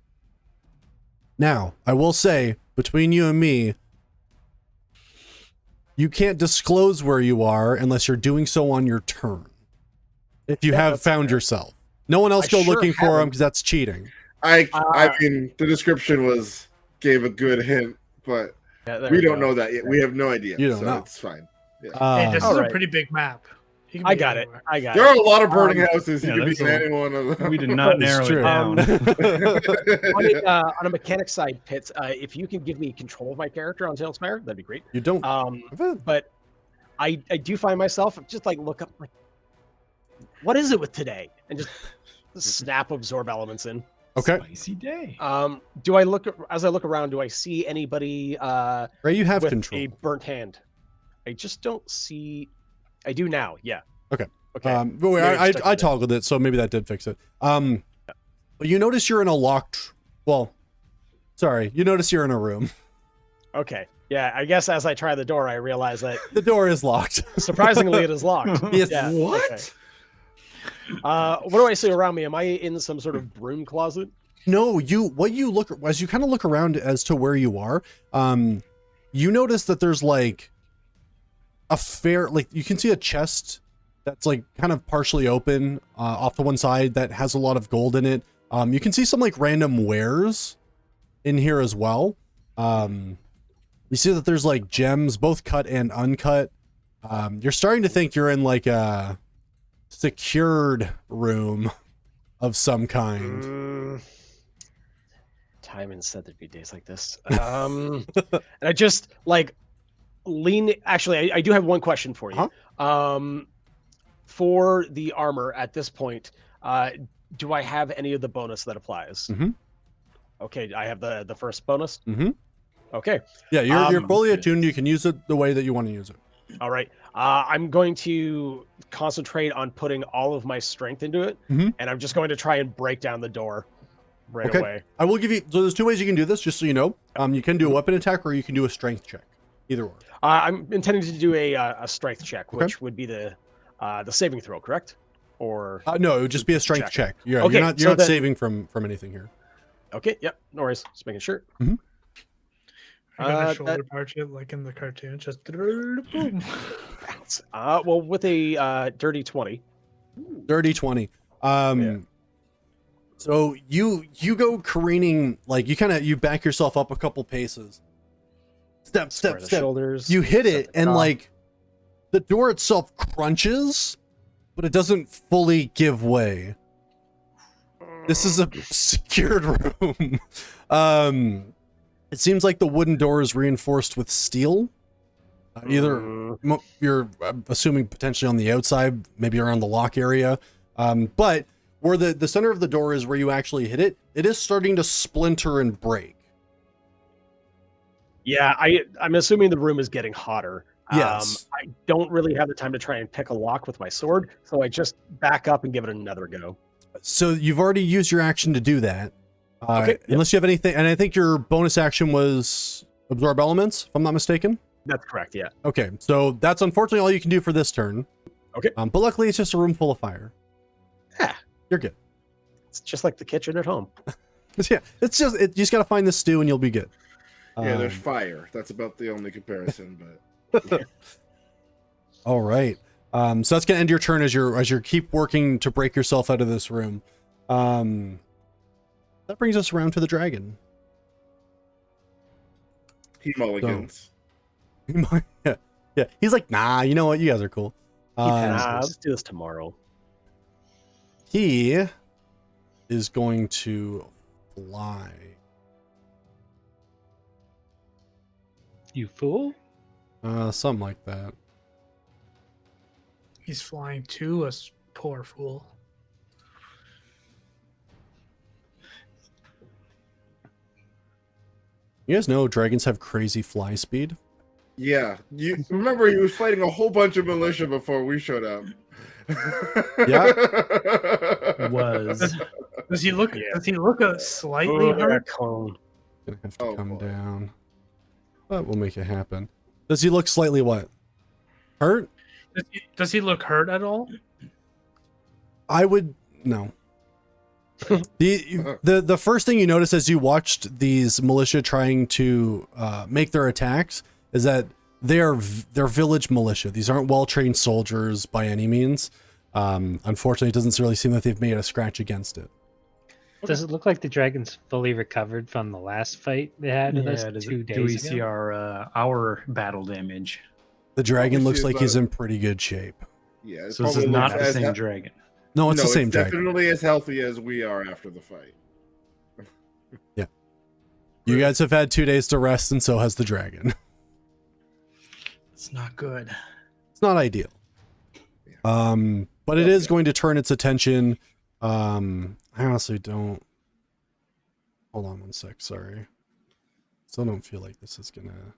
Now, I will say, between you and me, you can't disclose where you are unless you're doing so on your turn. If you have that's found fair. yourself. No one else I go sure looking for him haven't. because that's cheating. I mean, the description gave a good hint, but Yeah, there we we don't go. know that yet. We have no idea. You don't so know. It's fine. Hey, this is a Alright. pretty big map. You can I be got it. anywhere. I got There it. are a lot of burning houses. yeah, You could be there's in any one of them. We did not It's narrow it true. down. On a mechanic side, Pitts, if you can give me control of my character on Tailspire, that'd be great. You don't. But I do find myself just like look up like, what is it with today? And just snap absorb elements in. Okay. Spicy day. Do I look as I look around? Do I see anybody Ray, you have with control. a burnt hand? I just don't see. I do now. Yeah. Okay. Okay. But wait, Maybe I just stick with it. toggled it, so maybe that did fix it. But you notice you're in a locked. Well, sorry, you notice you're in a room. Okay. Yeah. I guess as I try the door, I realize that The door is locked. surprisingly it is locked. Yes. Yeah, What? okay. What do I see around me? Am I in some sort of broom closet? No, what you look as you kind of look around as to where you are, you notice that there's like you can see a chest that's like kind of partially open off to one side that has a lot of gold in it. You can see some like random wares in here as well. You see that there's like gems, both cut and uncut. You're starting to think you're in like a secured room of some kind. Time and said there'd be days like this. And I just like lean. Actually, I do have one question for you. For the armor at this point, do I have any of the bonus that applies? Mhm. Okay, I have the first bonus. Mhm. Okay, Yeah, you're fully good. attuned. You can use it the way that you want to use it. all right. I'm going to concentrate on putting all of my strength into it, Mhm. and I'm just going to try and break down the door. right Okay. away. I will give you. So there's two ways you can do this, just so you know. You can do a weapon attack, or you can do a strength check. Either or. I'm intending to do a strength check, Okay. which would be the saving throw, correct? Or No, it would just be a strength check. Yeah, Okay, you're so not then- saving from anything here. okay, yep, no worries. Just making sure. I'm gonna Uh, shoulder punch it like in the cartoon. Just boom. Well, with a dirty 20. Dirty 20. Yeah. So you go careening, like you back yourself up a couple paces. Step, Square step, the step. shoulders. You hit set it, the and jaw. like the door itself crunches, but it doesn't fully give way. This is a secured room. It seems like the wooden door is reinforced with steel. You're assuming potentially on the outside, maybe around the lock area. But where the center of the door is where you actually hit it, it is starting to splinter and break. Yeah, I'm assuming the room is getting hotter. Yes. I don't really have the time to try and pick a lock with my sword, so I just back up and give it another go. So you've already used your action to do that. Okay, yep. Unless you have anything, and I think your bonus action was absorb elements, if I'm not mistaken. That's correct, yeah. Okay, so that's unfortunately all you can do for this turn. Okay. But luckily it's just a room full of fire. Yeah. You're good. It's just like the kitchen at home. Yeah, you just got to find the stew and you'll be good. Yeah, there's Um, fire. That's about the only comparison, but All right. So that's gonna end your turn as you keep working to break yourself out of this room. That brings us around to the dragon. he mulligans. Yeah. He's like, nah. You know what? You guys are cool. Let's do this tomorrow. He is going to fly. You fool. Something like that. He's flying to us, poor fool. You guys know dragons have crazy fly speed. Yeah, you remember he was fighting a whole bunch of militia before we showed up. Yeah. Was. Does he look? Yeah. Does he look a slightly Oh, that hurt? cone. Gonna have to Oh, come boy. down. But we'll make it happen. Does he look slightly what? Hurt? Does he look hurt at all? I would no. The first thing you notice as you watched these militia trying to make their attacks is that they're village militia. These aren't well-trained soldiers by any means. Unfortunately, it doesn't really seem that they've made a scratch against it. Does it look like the dragon's fully recovered from the last fight they had with us does 2 it, days do we ago? see our battle damage? The dragon looks Obviously, like he's but- in pretty good shape. Yeah, it's So this is probably not the as same he- dragon. No, it's no, the same it's dragon. definitely as healthy as we are after the fight. You guys have had 2 days to rest, and so has the dragon. It's not good. It's not ideal. But it is going to turn its attention. I honestly don't. Hold on one sec. Sorry. Still don't feel like this is gonna.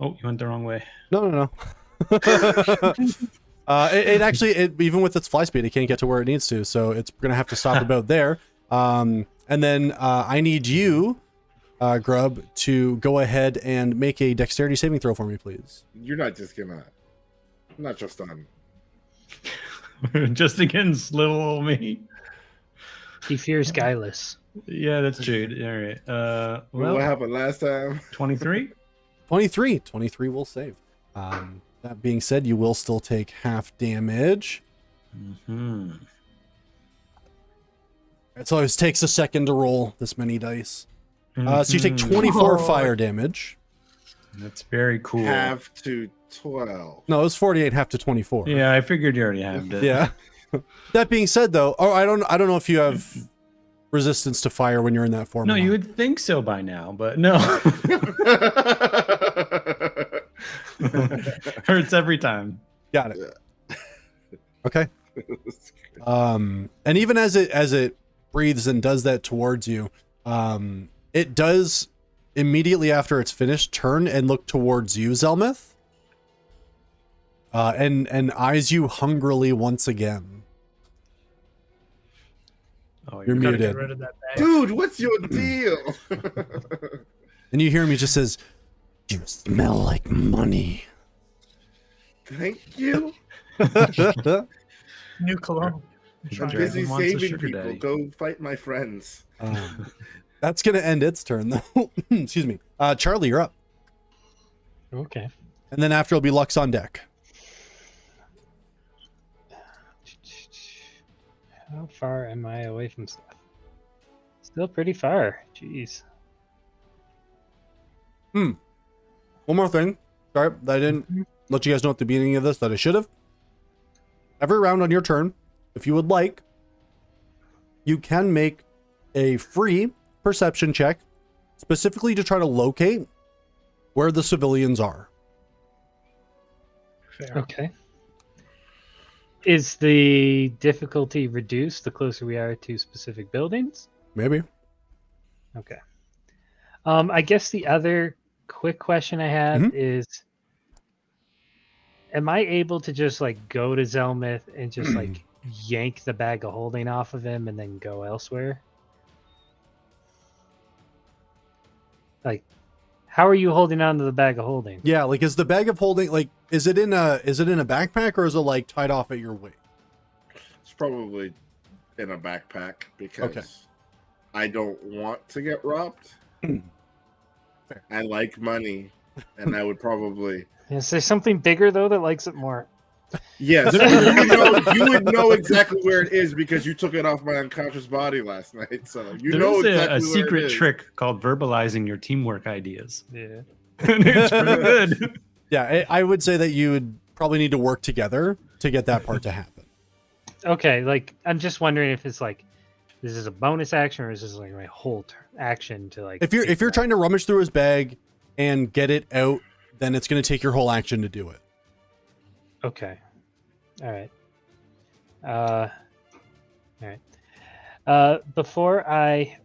Oh, you went the wrong way. No. It actually, even with its fly speed, it can't get to where it needs to, so it's gonna have to stop about there. And then I need you, Grub, to go ahead and make a dexterity saving throw for me, please. You're not just gonna, not just on. Just against little old me. He fears Guileless. Yeah, that's true. All right. What Well, happened last time? 23. 23 will save. That being said, you will still take half damage. Hmm. It always takes a second to roll this many dice. So you take 24 fire damage. That's very cool. Half to 12. No, it was 48 half to 24. Yeah, I figured you already have it. Yeah. That being said, though, I don't know if you have resistance to fire when you're in that form. No, or you not. would think so by now, but no. Hurts every time. Got it. Okay. And even as it breathes and does that towards you, it does immediately after it's finished turn and look towards you, Zelmith, and eyes you hungrily once again. Oh, You're Gotta muted. get rid of that bag. Dude, what's your deal? And you hear him, he just says, "You smell like money." Thank you. New cologne. I'm Dragon busy wants a saving sugar people. daddy. Go fight my friends. That's gonna end its turn, though. Excuse me. Charlie, you're up. Okay. And then after it'll be Lux on deck. How far am I away from stuff? Still pretty far. Jeez. One more thing. Sorry, that I didn't let you guys know at the beginning of this that I should have. Every round on your turn, if you would like, you can make a free perception check specifically to try to locate where the civilians are. Fair. Okay. Is the difficulty reduced the closer we are to specific buildings? Maybe. Okay. I guess the other quick question I have is, am I able to just like go to Zelmith and just like yank the bag of holding off of him and then go elsewhere? Like, how are you holding on to the bag of holding? Yeah, like is the bag of holding like is it in a backpack or is it like tied off at your waist? It's probably in a backpack because Okay. I don't want to get robbed. Fair. I like money, and I would probably. Is there something bigger though that likes it more? Yes, you would know exactly where it is because you took it off my unconscious body last night. So you know There's exactly a where secret it is. trick called verbalizing your teamwork ideas. Yeah. And it's pretty good. Yeah, I would say that you would probably need to work together to get that part to happen. Okay, like I'm just wondering if it's like this is a bonus action or is this like my whole action to like. If you're trying to rummage through his bag and get it out, then it's going to take your whole action to do it. Okay. All right. All right. Before I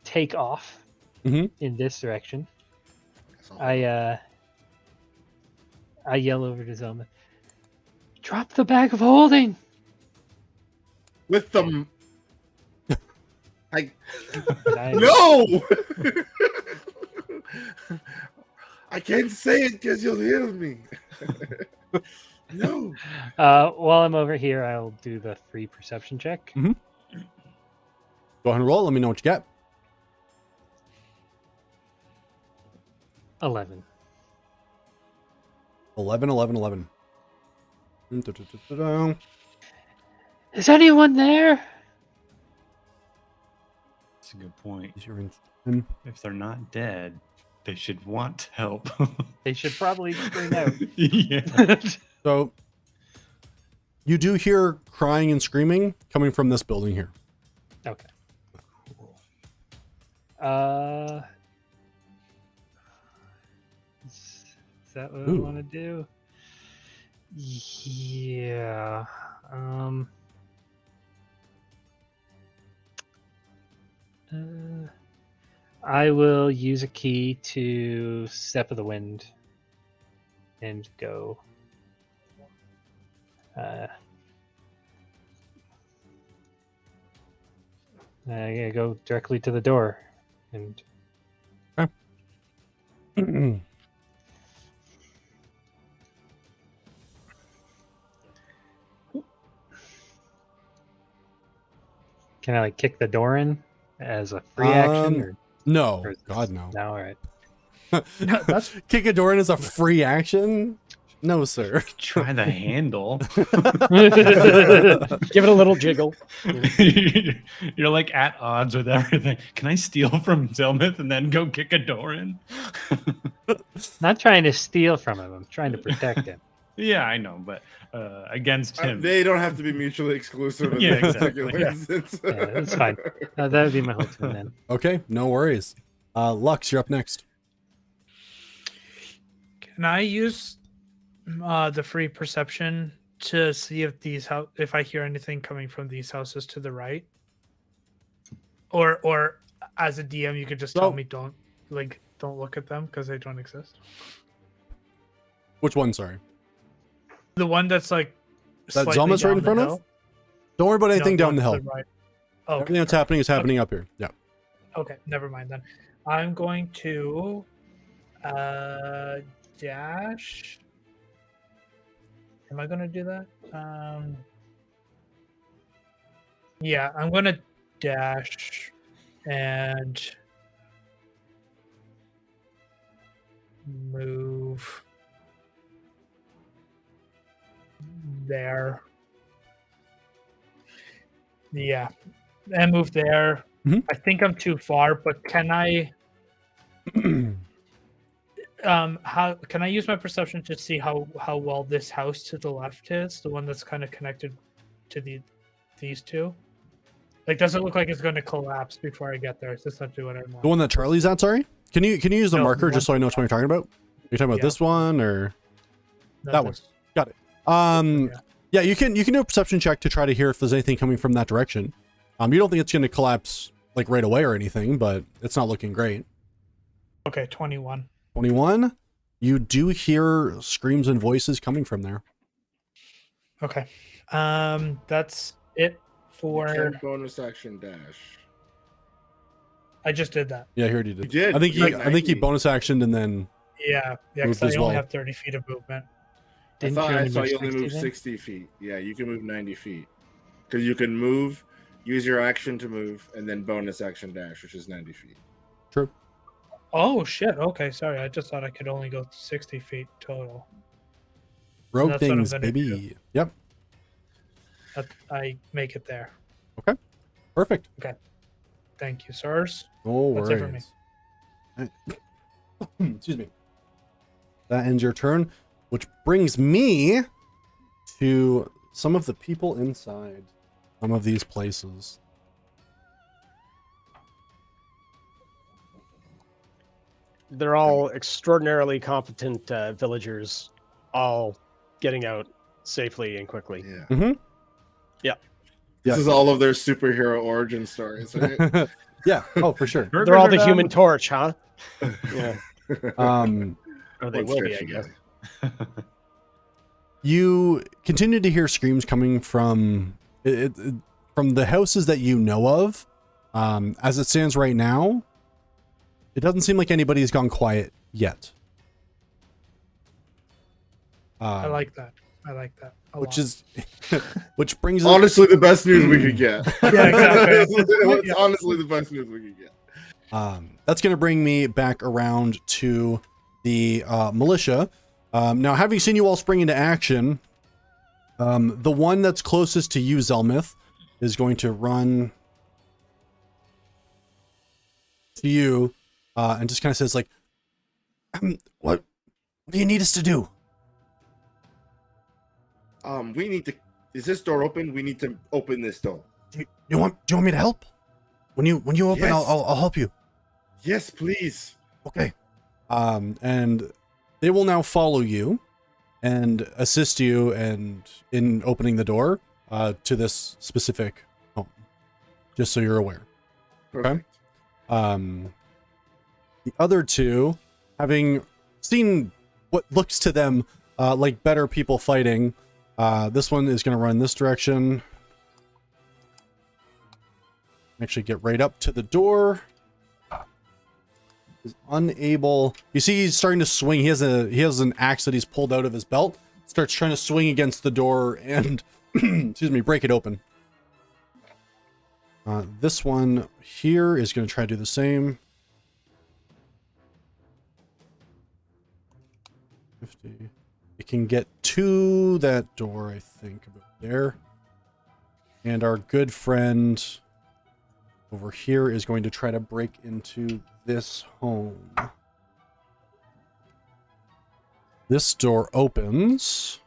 take off Mhm. in this direction, I yell over to Zelma. Drop the bag of holding. With them. I- No! I can't say it because you'll hear me. No. While I'm over here, I'll do the free perception check. Go ahead and roll. Let me know what you get. 11. 11. Is anyone there? That's a good point. You're in- If they're not dead, they should want help. They should probably scream out. Yeah. So you do hear crying and screaming coming from this building here. Okay. Is that what I Ooh. want to do? Yeah. I will use a key to Step of the Wind and go. I'm gonna go directly to the door and can I like kick the door in as a free action or No, or is this- God no. No, all right. That's Kick a door in is a free action? No, sir. Try the handle. Give it a little jiggle. You're like at odds with everything. Can I steal from Zelmith and then go kick a door in? Not trying to steal from him. I'm trying to protect him. Yeah, I know, but against him. They don't have to be mutually exclusive in Yeah, this exactly. particular Yeah. instance. Yeah, that's fine. That would be my whole turn then. Okay, no worries. Lux, you're up next. Can I use the free perception to see if if I hear anything coming from these houses to the right? Or as a DM, you could just tell So- me don't look at them because they don't exist. Which one, sorry? The one that's like That slightly Zelma's right down in the front of? hill. Don't worry about No, anything the down one the to hill. right. Okay. Everything that's happening is happening up here. Yeah. Okay, never mind then. I'm going to dash. Am I going to do that? Yeah, I'm going to dash and move there. Yeah, and move there. Mhm. I think I'm too far, but can I? How can I use my perception to see how well this house to the left is, the one that's kind of connected to these two? Like, does it look like it's going to collapse before I get there? Is this not doing what I want? The one that Charlie's at, sorry? Can you use the No, marker the just so I know which one you're talking about? You're talking about Yeah. this one or No, that one. this- Got it. Yeah, yeah. you can do a perception check to try to hear if there's anything coming from that direction. You don't think it's gonna collapse like right away or anything, but it's not looking great. Okay, 21. 21. You do hear screams and voices coming from there. Okay. That's it You for. can bonus action dash. I just did that. Yeah, I heard you did. You did. I think You're he like I think he 90. bonus actioned and then Yeah, because Moved I as only well. have 30 feet of movement. I Didn't thought you I only saw move you only 60 move then? 60 feet. Yeah, you can move 90 feet. Because you can move, use your action to move, and then bonus action dash, which is 90 feet. true. Oh shit! Okay, sorry. I just thought I could only go 60 feet total. Rogue that's what I'm things, gonna baby. Yep. I make it there. Perfect. Thank you, sirs. No That's it for me. worries. Excuse me. That ends your turn, which brings me to some of the people inside some of these places. They're all extraordinarily competent villagers, all getting out safely and quickly. Yeah. Mm-hmm. This Yeah. is all of their superhero origin stories, right? Yeah. Oh, for sure. They're all the Burgers are Human done. Torch, huh? Yeah. Or they One will be, I stretch guess. together. You continue to hear screams coming from from the houses that you know of. As it stands right now, it doesn't seem like anybody's gone quiet yet. I like that. I like that. A which lot. is which brings us Honestly, the best news we could get. Yeah, exactly. It's Yeah. honestly the best news we could get. that's going to bring me back around to the militia. Now, having seen you all spring into action, the one that's closest to you, Zelmith, is going to run to you and just kind of says, like, what do you need us to do? We need to. Is this door open? We need to open this door. Do you want me to help? When you open, Yes. I'll help you. Yes, please. Okay. And they will now follow you and assist you and in opening the door to this specific home. Just so you're aware. Perfect. The other two, having seen what looks to them like better people fighting, this one is going to run this direction. Actually get right up to the door. Is unable. You see, he's starting to swing. He has an axe that he's pulled out of his belt. Starts trying to swing against the door and, excuse me, break it open. This one here is going to try to do the same. 50. It can get to that door, I think, about there. And our good friend over here is going to try to break into this home. This door opens.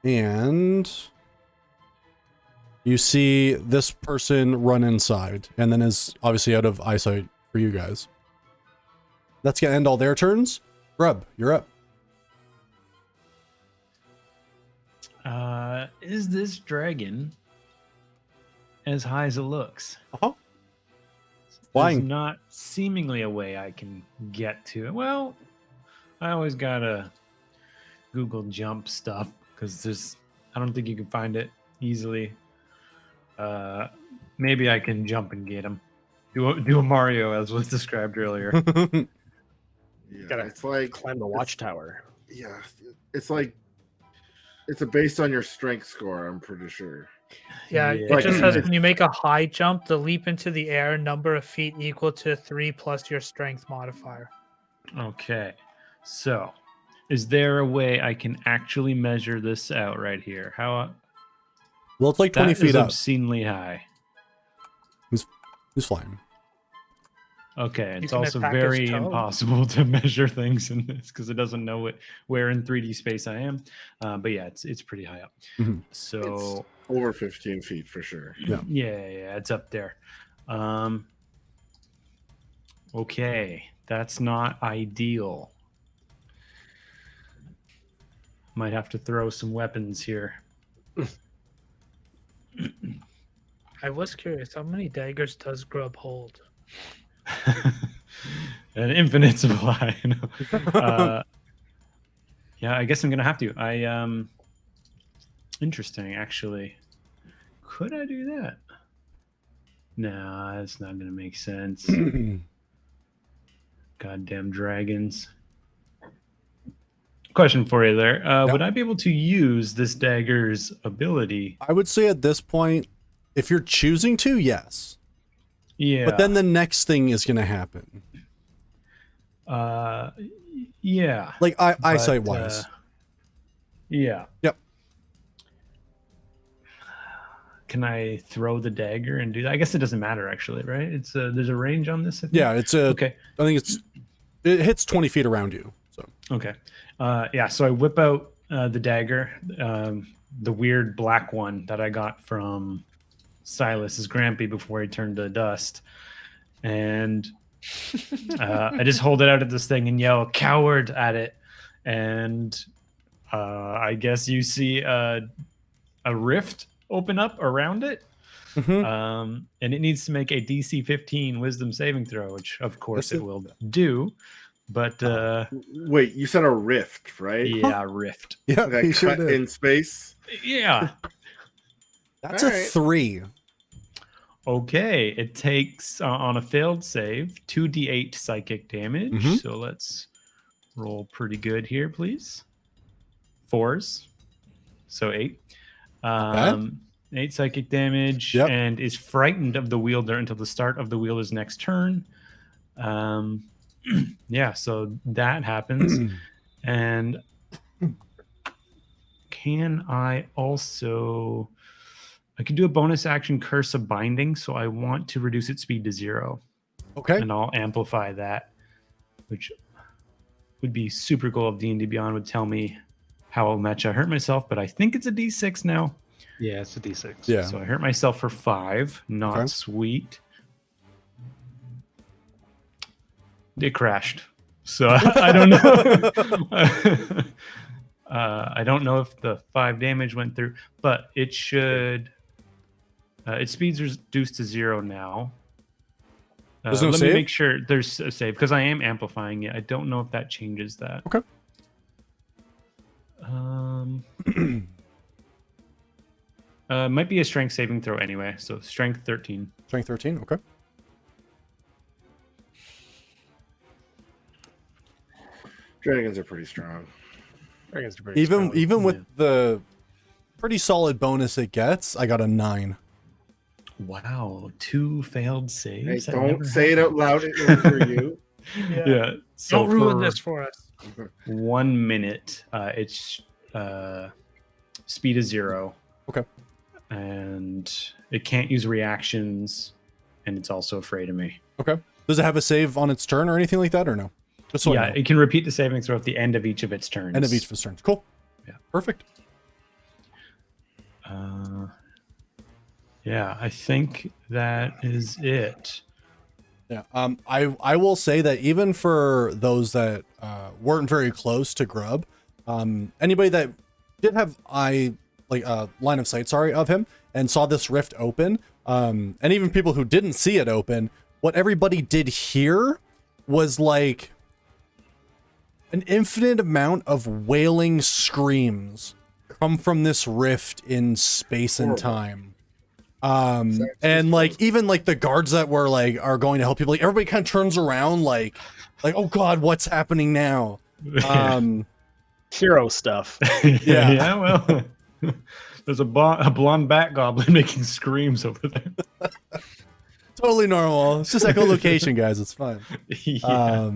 And you see this person run inside and then is obviously out of eyesight for you guys. That's going to end all their turns. Grub, you're up. Is this dragon as high as it looks? Uh-huh. There's Flying. not seemingly a way I can get to it. Well, I always gotta Google jump stuff because I don't think you can find it easily Maybe I can jump and get him. Do a Mario as was described earlier. Yeah, Gotta it's like climb the watchtower. yeah, it's like it's based on your strength score. I'm pretty sure. Yeah, Yeah. it just says when you make a high jump, the leap into the air number of feet equal to 3 plus your strength modifier. Okay, so is there a way I can actually measure this out right here? How Well, it's like 20 that is feet up. obscenely high. Who's flying? Okay, You it's can also attack his very toe. impossible to measure things in this because it doesn't know where in 3D space I am. But yeah, it's pretty high up. Mhm. So Over 15 feet for sure. Yeah. yeah, it's up there. Okay, that's not ideal. Might have to throw some weapons here. I was curious, how many daggers does Grub hold? An infinite supply. Yeah, I guess I'm gonna have to. Interesting, actually. Could I do that? Nah, that's not gonna make sense. Goddamn dragons. Question for you there. Would I be able to use this dagger's ability? I would say at this point, if you're choosing to, yes. Yeah. But then the next thing is going to happen. Yeah. Like eyesight wise. Yeah. Yep. Can I throw the dagger and do that? I guess it doesn't matter actually, right? It's there's a range on this. I think? Yeah, it's a. Okay. I think it hits 20 feet around you. So Okay. Yeah. So I whip out the dagger, the weird black one that I got from Silas's Grampy before he turned to dust, and I just hold it out at this thing and yell "coward" at it, and I guess you see a rift open up around it. Mhm. And it needs to make a DC 15 Wisdom saving throw, which of course Yes, it will do. But Wait, you said a rift, right? yeah, rift. Yeah, Like he sure cut did. in space. Yeah. That's All a right. 3. Okay. It takes on a failed save 2d8 psychic damage. Mhm. So let's roll pretty good here, please. 4s. So 8. bad. 8 psychic damage, Yep. and is frightened of the wielder until the start of the wielder's next turn. Yeah, so that happens. And can I also... I can do a bonus action Curse of Binding, so I want to reduce its speed to 0. Okay. And I'll amplify that, which would be super cool if D&D Beyond would tell me how much I hurt myself, but I think it's a D6 now. Yeah, it's a D6. Yeah. So I hurt myself for 5. Not Okay. sweet. It crashed. So I don't know. I don't know if the 5 damage went through, but it should. Its speed's reduced to 0 now. There's no let save? me make sure there's a save because I am amplifying it. I don't know if that changes that. Okay. Might be a strength saving throw anyway. So strength 13. Strength 13. Okay. Dragons are pretty strong. Dragons are pretty Even strong. even with the pretty solid bonus it gets, I got a 9. Wow, 2 failed Hey, saves. That don't never say it happened. out loud. It was for you. Yeah. So Don't ruin for this for us. 1 minute, its speed is 0. Okay. And it can't use reactions, and it's also afraid of me. Okay. Does it have a save on its turn or anything like that, or no? Just so I Yeah, know. it can repeat the saving throw at the end of each of its turns. End of each of its turns. Cool. Yeah. Perfect. Yeah, I think that is it. Yeah. I will say that even for those that weren't very close to Grub, anybody that did have line of sight, of him and saw this rift open, and even people who didn't see it open, what everybody did hear was like an infinite amount of wailing screams come from this rift in space and Horrible. time. And like even like the guards that were like are going to help people, like everybody kind of turns around like oh god, what's happening now? Hero stuff. Yeah. Yeah, well, there's a blonde bat goblin making screams over there. Totally normal. It's just echolocation, guys. It's fine. Yeah.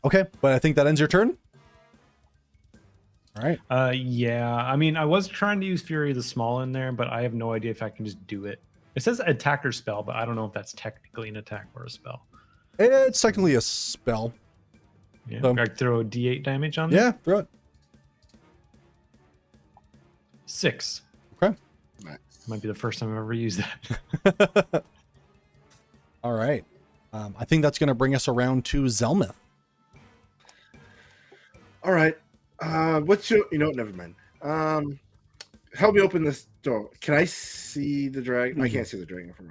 Okay, but I think that ends your turn. All right. Yeah. I mean, I was trying to use Fury of the Small in there, but I have no idea if I can just do it. It says attacker spell, but I don't know if that's technically an attack or a spell. It's technically a spell. Yeah. So- I throw a D8 damage on there. Yeah, throw it. 6. Okay. Nice. Might be the first time I've ever used that. All right. I think that's going to bring us around to Zelmith. All right. What's your? You know what? Never mind. Help me open this door. Can I see the dragon? I can't see the dragon from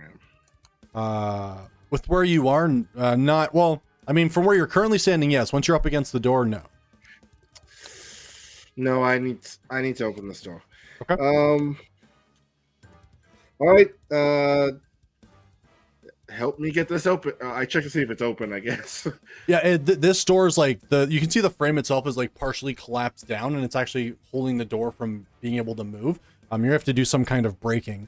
around. With where you are, not well. I mean, from where you're currently standing, yes. Once you're up against the door, no. No, I need to open this door. Okay. All right. Help me get this open. I check to see if it's open, I guess. Yeah, this door is like you can see the frame itself is like partially collapsed down, and it's actually holding the door from being able to move. You have to do some kind of breaking.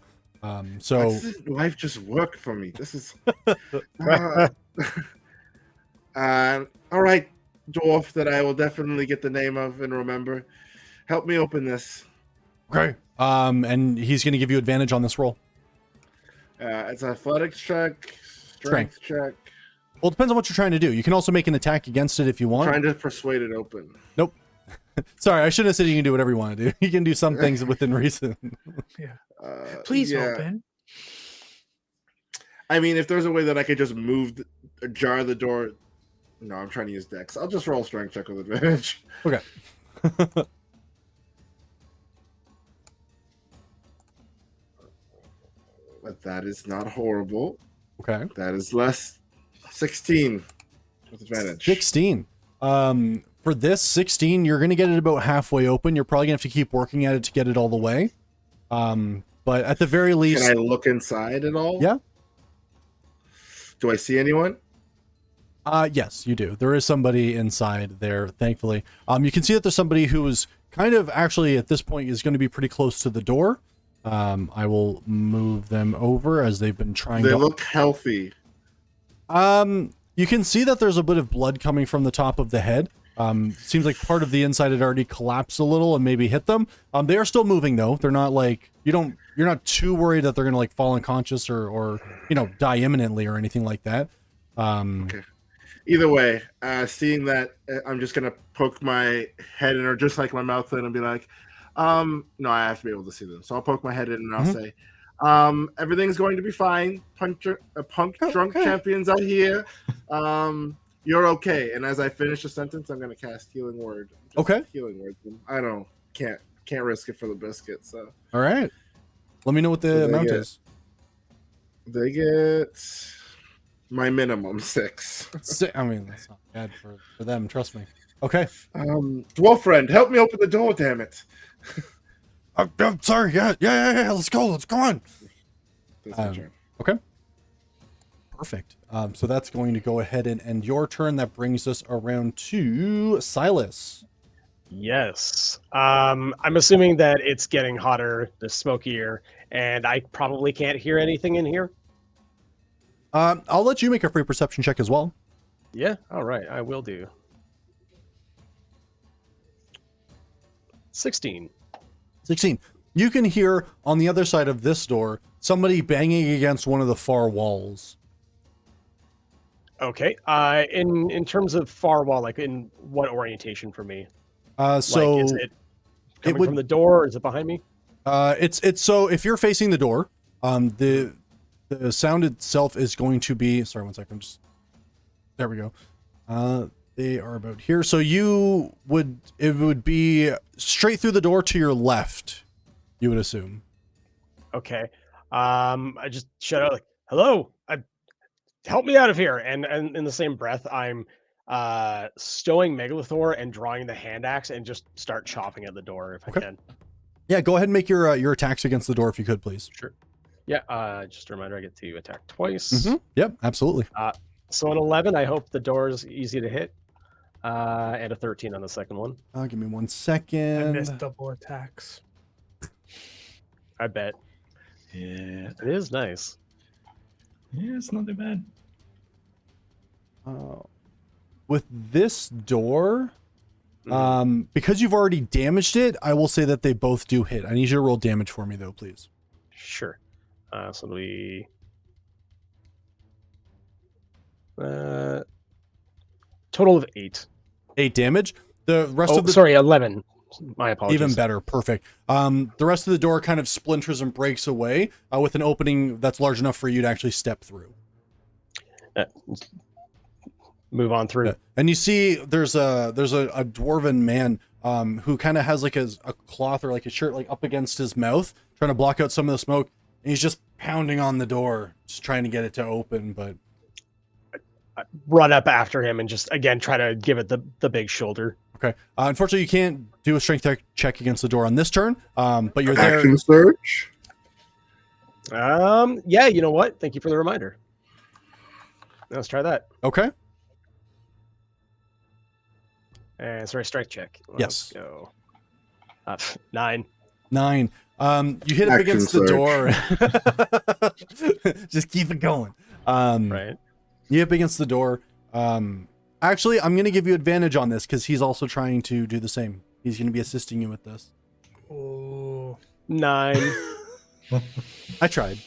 So Life just worked for me. This is. All right, dwarf that I will definitely get the name of and remember. Help me open this. okay. And he's going to give you advantage on this roll. It's an athletics check, strength check. Well, it depends on what you're trying to do. You can also make an attack against it if you want. Trying to persuade it open. Nope. Sorry, I shouldn't have said you can do whatever you want to do. You can do some things within reason. Please yeah. open. I mean, if there's a way that I could just jar the door. No, I'm trying to use Dex. I'll just roll strength check with advantage. Okay. But that is not horrible. Okay. That is less 16 with advantage. 16. For this 16, you're going to get it about halfway open. You're probably going to have to keep working at it to get it all the way. But at the very least... Can I look inside at all? Yeah. Do I see anyone? Yes, you do. There is somebody inside there, thankfully. You can see that there's somebody who is kind of actually at this point is going to be pretty close to the door. I will move them over as they've been trying They to... look healthy. You can see that there's a bit of blood coming from the top of the head. Seems like part of the inside had already collapsed a little and maybe hit them. They are still moving though. They're not like, you're not too worried that they're going to like fall unconscious or die imminently or anything like that. Okay. Either way, seeing that, I'm just gonna poke my head in, or just like my mouth in, and be like, "No, I have to be able to see them." So I'll poke my head in, and I'll say, "Everything's going to be fine. Punk drunk champions out here. You're okay." And as I finish the sentence, I'm gonna cast Healing Word. Okay. Healing Word. I can't risk it for the biscuit. So. All right. Let me know what the amount is. They get my minimum 6. I mean, that's not bad for them. Trust me. Okay. Dwarf friend, help me open the door, damn it. I'm sorry. Yeah. Let's go. Let's go on. That's my turn. Okay. Perfect. So that's going to go ahead and end your turn. That brings us around to Silas. Yes. I'm assuming that it's getting hotter, the smokier, and I probably can't hear anything in here. I'll let you make a free perception check as well. Yeah. All right. I will do. 16. 16. You can hear on the other side of this door somebody banging against one of the far walls. Okay. In terms of far wall, like in what orientation for me? So like, is it coming would- from the door, or is it behind me? it's so if you're facing the door, the sound itself is going to be, sorry, one second, there we go. They are about here. So it would be straight through the door to your left, you would assume. Okay. I just shout out like, "Hello, help me out of here!" And in the same breath, I'm stowing Megalithor and drawing the hand axe and just start chopping at the door if I can. Yeah, go ahead and make your attacks against the door if you could, please. Sure. Yeah. Just a reminder, I get to attack twice. Yep, absolutely. So an 11, I hope the door is easy to hit. And a 13 on the second one. Give me 1 I missed second. double attacks. I bet. Yeah. It is nice. Yeah, it's not that bad. With this door, because you've already damaged it, I will say that they both do hit. I need you to roll damage for me, though, please. Sure. So we total of 8. 8 damage. The rest of the 11. My apologies. even better, perfect. The rest of the door kind of splinters and breaks away with an opening that's large enough for you to actually step through. Move on through. Yeah. And you see, there's a dwarven man who kind of has like a cloth or like a shirt like up against his mouth, trying to block out some of the smoke, and he's just pounding on the door, just trying to get it to open. But I run up after him and just again try to give it the big shoulder. okay, unfortunately, you can't do a strength check against the door on this turn. But you're there. Action search. Yeah, you know what? Thank you for the reminder. Let's try that. Okay. And sorry, strike check. Yes. Go. 9. 9. You hit up Action against the door. Just keep it going. Right. You hit up against the door. Actually, I'm going to give you advantage on this because he's also trying to do the same. He's going to be assisting you with this. Oh, 9. I tried.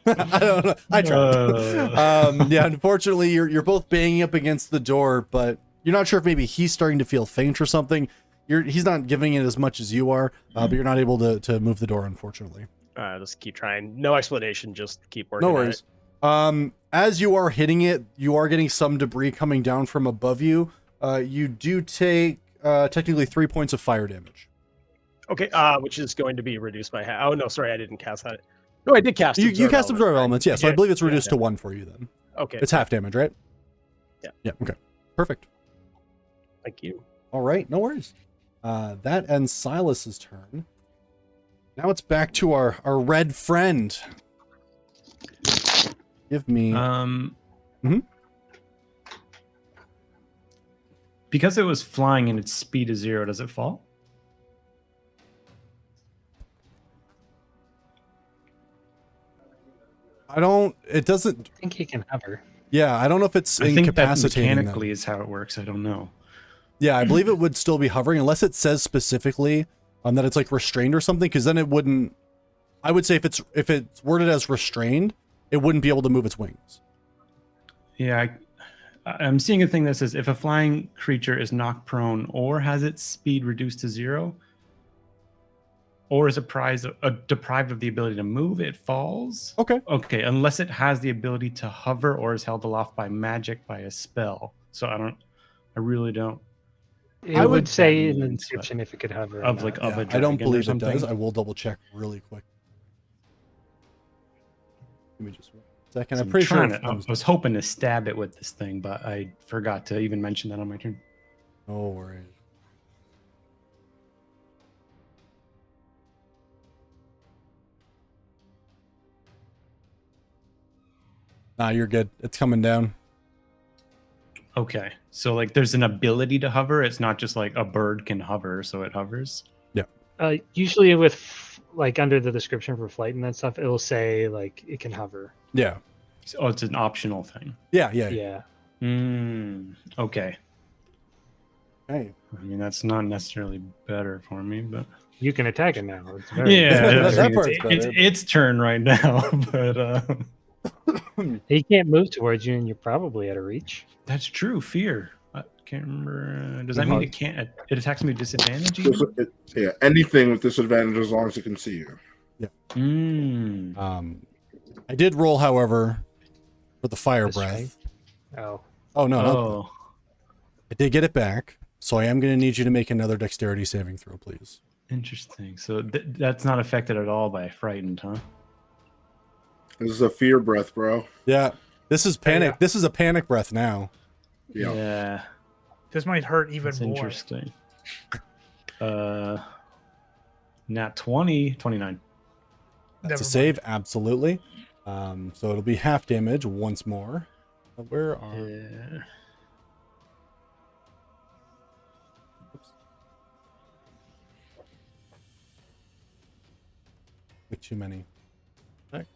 I don't know. I tried. Yeah, unfortunately, you're both banging up against the door, but you're not sure if maybe he's starting to feel faint or something. He's not giving it as much as you are, but you're not able to move the door, unfortunately. Just keep trying. No explanation. Just keep working. No worries. As you are hitting it, you are getting some debris coming down from above you. You do take technically 3 points of fire damage. Okay. Which is going to be reduced by half. Oh no, sorry, I didn't cast that. No, I did cast. You cast Absorb right? Elements, yeah. So I Yeah, believe it's reduced yeah. to 1 for you then. Okay. It's half damage, right? Yeah. Yeah. Okay. Perfect. Thank you. All right. No worries. That ends Silas's turn. Now it's back to our red friend. Give me. Because it was flying and its speed is 0, does it fall? It doesn't. I think he can hover. Yeah, I don't know if it's I think that incapacitating them. mechanically is how it works. I don't know. Yeah, I believe it would still be hovering unless it says specifically that it's like restrained or something, because then it wouldn't. I would say if it's worded as restrained, it wouldn't be able to move its wings. Yeah, I'm seeing a thing that says if a flying creature is knocked prone or has its speed reduced to 0, or is deprived of the ability to move, it falls. Okay. Okay, unless it has the ability to hover or is held aloft by magic by a spell. So I really don't. I would that say in the means, description if it could hover. or Of not. like of Yeah, a I dragon don't believe or it something. does. I will double check really quick. Give me just 1 second. So I'm pretty sure. I was hoping to stab it with this thing, but I forgot to even mention that on my turn. No worries. Nah, you're good. It's coming down. Okay, so like there's an ability to hover. It's not just like a bird can hover, so it hovers. Usually with like under the description for flight and that stuff, it will say like it can hover. Yeah. Oh, it's an optional thing. Yeah. Yeah. Okay. Hey. I mean, that's not necessarily better for me, but You can attack it now. It's very yeah, That part's better. it's its turn right now. But He can't move towards you, and you're probably out of reach. that's true. Fear. I can't remember. Does that mean it can't? It attacks me with disadvantage? Yeah, anything with disadvantage as long as it can see you. I did roll, however, for the fire The breath. Oh, Oh no, no. Oh, I did get it back, so I am going to need you to make another dexterity saving throw, please. interesting. So that's not affected at all by frightened, huh? This is a fear breath, bro. Yeah, this is panic. Yeah. This is a panic breath now. Yeah. this might hurt even That's more. interesting. Nat 20, 29. That's Never a save, absolutely. So it'll be half damage once more. Where are? Yeah. Oops. Like too many. Right.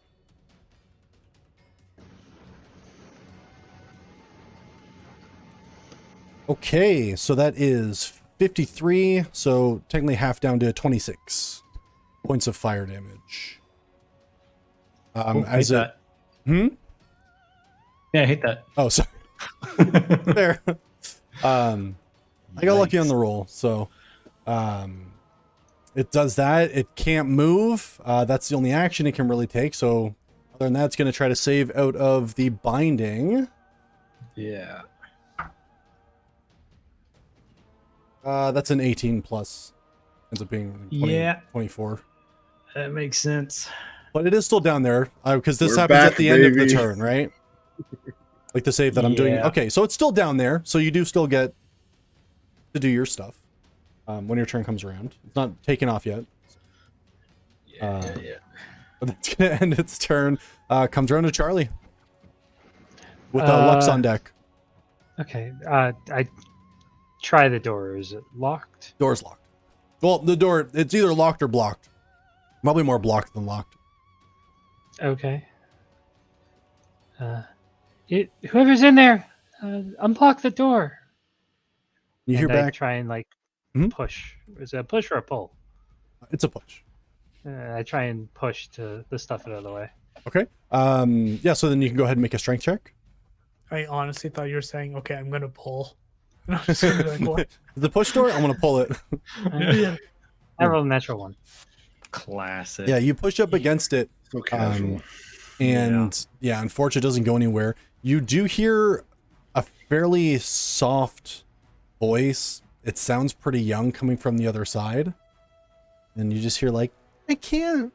Okay, so that is 53. So technically half down to 26 points of fire damage. Cool. As hate it. that. Hmm. Yeah, I hate that. Oh, sorry. There. I got lucky on the roll, so it does that. It can't move. That's the only action it can really take. So other than that, it's going to try to save out of the binding. Yeah. That's an 18 plus. Ends up being 20, Yeah. 24. That makes sense. But it is still down there because this We're happens back, at the end of the baby. turn, right? Like the save that I'm doing. Yeah. Okay, so it's still down there. So you do still get to do your stuff when your turn comes around. It's not taken off yet. Yeah. But that's going to end its turn. Comes around to Charlie with Lux on deck. Okay. I try the door. Is it locked? Door's locked. Well, the door, it's either locked or blocked. Probably more blocked than locked. Okay. Whoever's in there, unblock the door. You hear And I back. try and like Mhm. push. Is it a push or a pull? It's a push. I try and push to the stuff out of the way. Okay. Yeah, so then you can go ahead and make a strength check. I honestly thought you were saying, "Okay, I'm gonna pull." And I was just gonna be like, "What?" The push door, I'm going to pull it. Yeah. I rolled a natural one. Classic. Yeah, you push up against it. So casual. And yeah, unfortunately, it doesn't go anywhere. You do hear a fairly soft voice. It sounds pretty young coming from the other side. And you just hear like, I can't.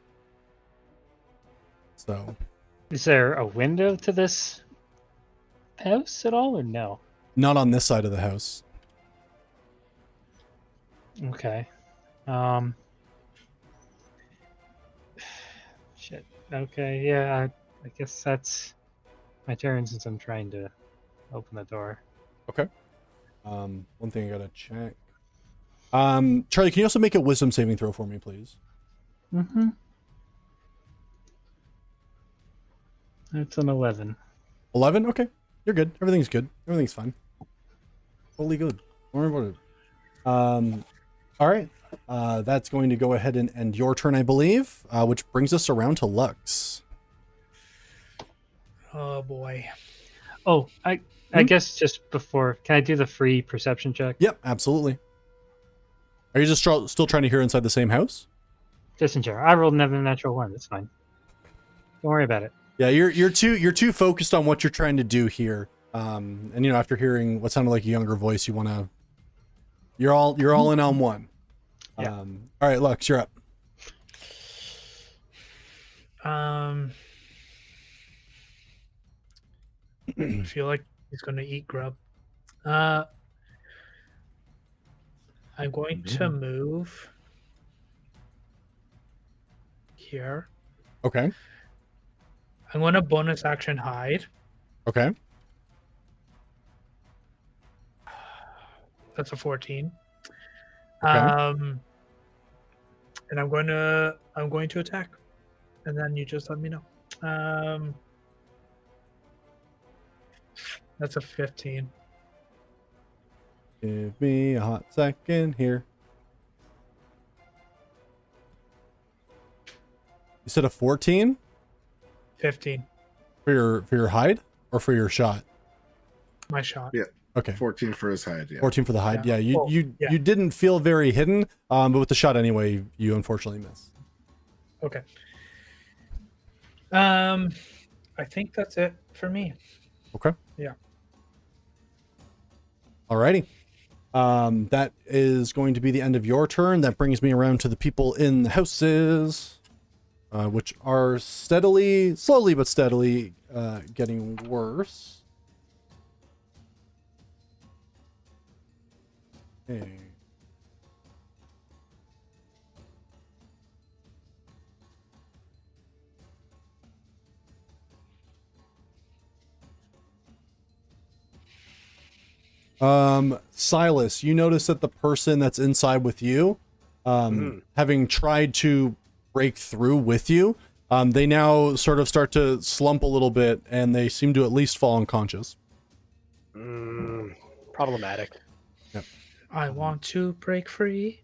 So Is there a window to this house at all, or no? not on this side of the house. Okay. Shit. Okay. Yeah. I guess that's my turn since I'm trying to open the door. Okay. One thing I gotta check. Charlie, can you also make a wisdom saving throw for me, please? Mm-hmm. That's an 11. 11? Okay. You're good. Everything's good. Everything's fine. Totally good. Don't worry about it. All right. That's going to go ahead and end your turn, I believe, which brings us around to Lux. Oh boy. Oh, I guess just before, can I do the free perception check? Yep, absolutely. Are you just still trying to hear inside the same house? Just in general. I rolled another natural one. That's fine. Don't worry about it. Yeah, you're too focused on what you're trying to do here. And you know, after hearing what sounded like a younger voice, you're all in on one. Yeah. All right, Lux, you're up. I feel like he's gonna eat grub. I'm going to move here. Okay. I'm going to bonus action hide. Okay. That's a 14. Okay. And I'm going to attack, and then you just let me know. That's a 15. Give me a hot second here. You said a 14 15. for your hide or for your shot? My shot. Yeah. Okay. 14 for his hide. Yeah. 14 for the hide. Yeah. Yeah, Well, you yeah. didn't feel very hidden, but with the shot anyway, you unfortunately miss. Okay. I think that's it for me. Okay. Yeah. Alrighty. That is going to be the end of your turn. That brings me around to the people in the houses, which are slowly but steadily, getting worse. Okay. Silas, you notice that the person that's inside with you, having tried to break through with you, they now sort of start to slump a little bit, and they seem to at least fall unconscious. Problematic. Yep. I want to break free.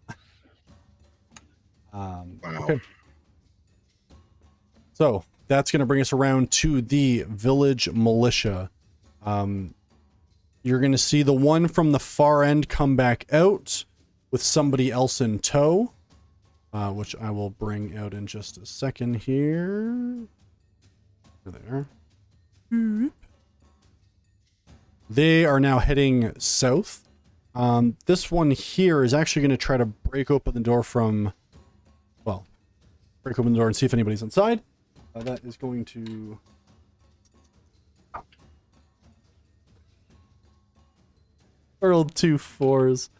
Wow. Okay. So that's going to bring us around to the village militia. You're going to see the one from the far end come back out with somebody else in tow, which I will bring out in just a second here. There. They are now heading south. This one here is actually going to try to break open the door from, well, break open the door and see if anybody's inside. That is going to... Rolled 2 4s.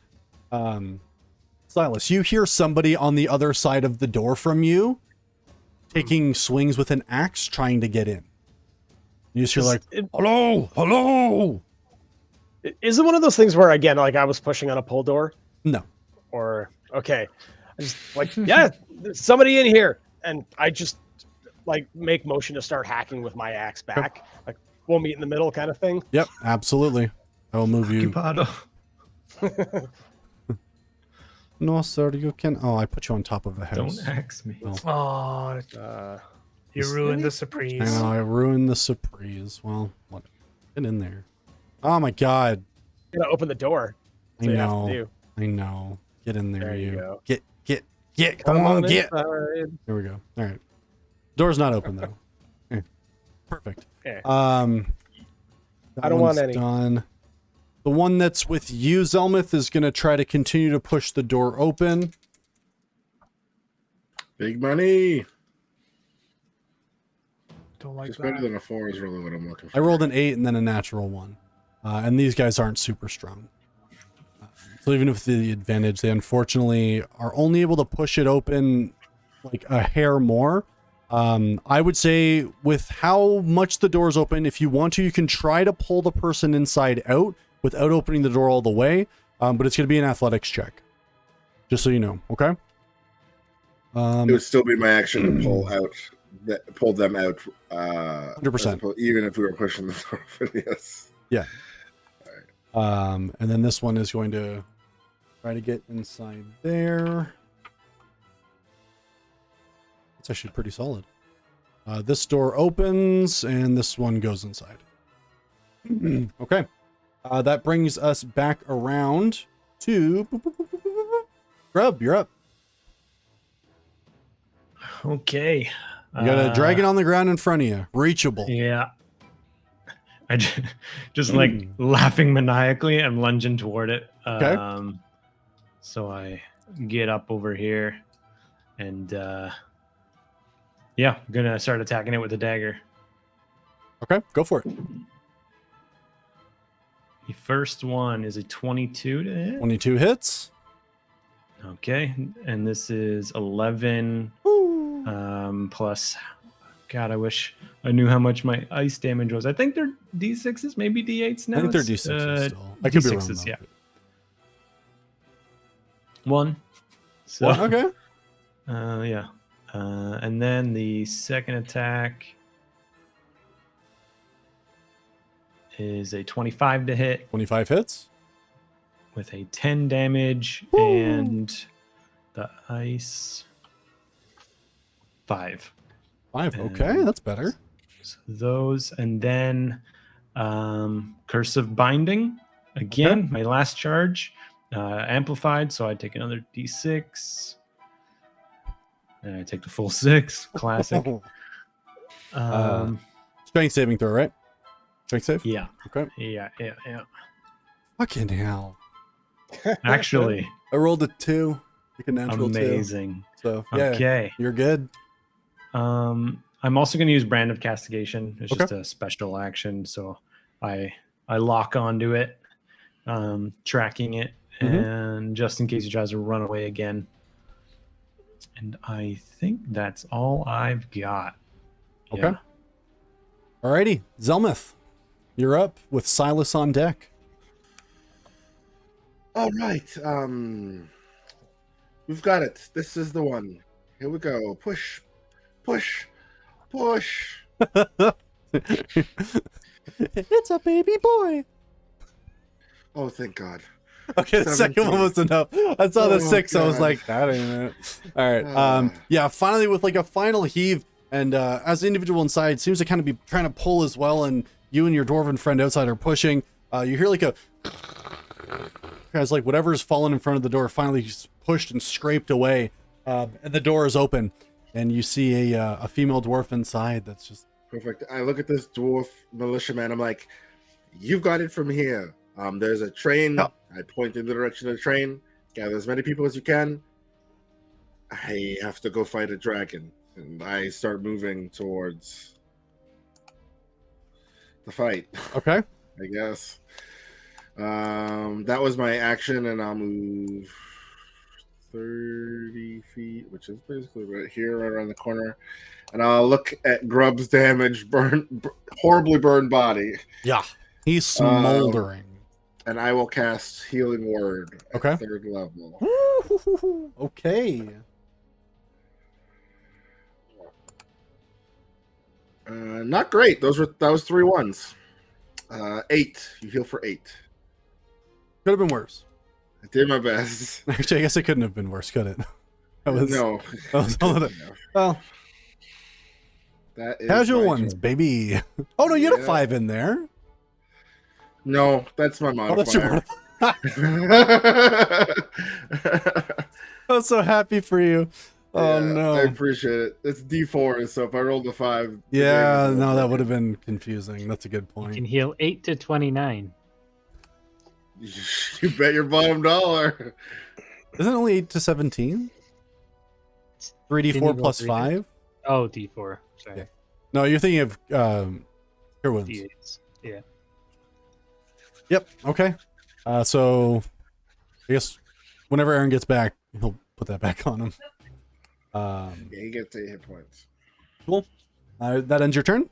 Silas, you hear somebody on the other side of the door from you taking swings with an axe trying to get in. You just hear like, hello, hello. Is it one of those things where, again, like I was pushing on a pull door? No. Or, okay. I just like, yeah, there's somebody in here. And I just like make motion to start hacking with my axe back. Like, we'll meet in the middle kind of thing. Yep, absolutely. I will move you. Occupado. No, sir, you can. Oh, I put you on top of the house. Don't axe me. Oh, you ruined the surprise. I know, I ruined the surprise. Well, what? Get in there. Oh my god. I'm gonna open the door. I know. I know. Get in there, There you you. go. Get. Come on, get. inside. There we go. All right. Door's not open though. Okay. Perfect. Okay. That I don't want one's any. Done. The one that's with you, Zelmith, is going to try to continue to push the door open. Big money. Don't like Just that. better than a 4 is really what I'm looking for. I rolled an 8 and then a natural 1. And these guys aren't super strong. So even with the advantage, they unfortunately are only able to push it open like a hair more. I would say with how much the door's open, if you want to, you can try to pull the person inside out without opening the door all the way. But it's going to be an athletics check. Just so you know, okay? It would still be my action to pull them out. 100%. Even if we were pushing the door open, yes. Yeah. And then this one is going to try to get inside there. It's actually pretty solid. This door opens and this one goes inside. Okay. That brings us back around to Grub. You're up. Okay. You got a dragon on the ground in front of you. Reachable. Yeah. I just like laughing maniacally. I'm lunging toward it. Okay. So I get up over here and yeah, I'm gonna start attacking it with a dagger. Okay, go for it. The first one is a 22 to hit. 22 hits. Okay, and this is 11 plus. God, I wish I knew how much my ice damage was. I think they're D6s, maybe D8s now. I think they're It's, D6s still. I could be wrong, D6s, though. yeah. 1. So, Well, okay. yeah. And then the second attack is a 25 to hit 25 hits. with a 10 damage and the ice 5. 5. Okay, And that's better. So those, and then Curse of Binding again. Okay. My last charge amplified, so I take another D6. And I take the full 6. Classic. Strength saving throw, right? Strength save? Yeah. Okay. Yeah. Fucking hell. Actually, I rolled a 2. Like a natural 2. amazing. So, yeah, Okay. you're good. I'm also going to use Brand of Castigation. It's Okay. just a special action, so I lock onto it, tracking it, and just in case he tries to run away again. And I think that's all I've got. Okay. Alrighty, Zelmith, you're up with Silas on deck. All right. We've got it. This is the one. Here we go. Push, push, push. It's a baby boy. Oh, thank God. Okay, the second one 17. was enough. I saw the Oh, 6. I was God. like, that ain't it. All right. Ah. Yeah, finally with like a final heave, and as the individual inside seems to kind of be trying to pull as well, and you and your dwarven friend outside are pushing. You hear like a as like whatever's fallen in front of the door finally just pushed and scraped away, and the door is open, and you see a female dwarf inside. That's just Perfect. I look at this dwarf militiaman. I'm like, you've got it from here. There's a train. Yep. I point in the direction of the train. Gather as many people as you can. I have to go fight a dragon. And I start moving towards the fight, okay. I guess. That was my action, and I'll move 30 feet, which is basically right here, right around the corner. And I'll look at Grub's damaged, horribly burned body. Yeah, he's smoldering. And I will cast Healing Word at Okay. 3rd level. Okay. Not great. That was 3 1s. 8. You heal for 8. Could have been worse. I did my best. Actually, I guess it couldn't have been worse, could it? That was No. that was all of it. Well, That is casual my ones, turn. baby. Oh no, you had a Yeah. 5 in there. No, that's my Oh, that's your modifier. I was so happy for you. Oh Yeah, no. I appreciate it. It's D4, so if I rolled a 5, the Yeah, game is no, over. that would have been confusing. That's a good You can point. heal 8 to 29. You bet your bottom dollar. Isn't it only 8 to 17? Can 3d4 you plus roll 3D? 5? Oh, D4. Sorry. Yeah. No, you're thinking of Cure Wounds. D8s. Yeah. Yep. Okay. So I guess whenever Aaron gets back, he'll put that back on him. Yeah, he gets 8 hit points. Cool. That ends your turn.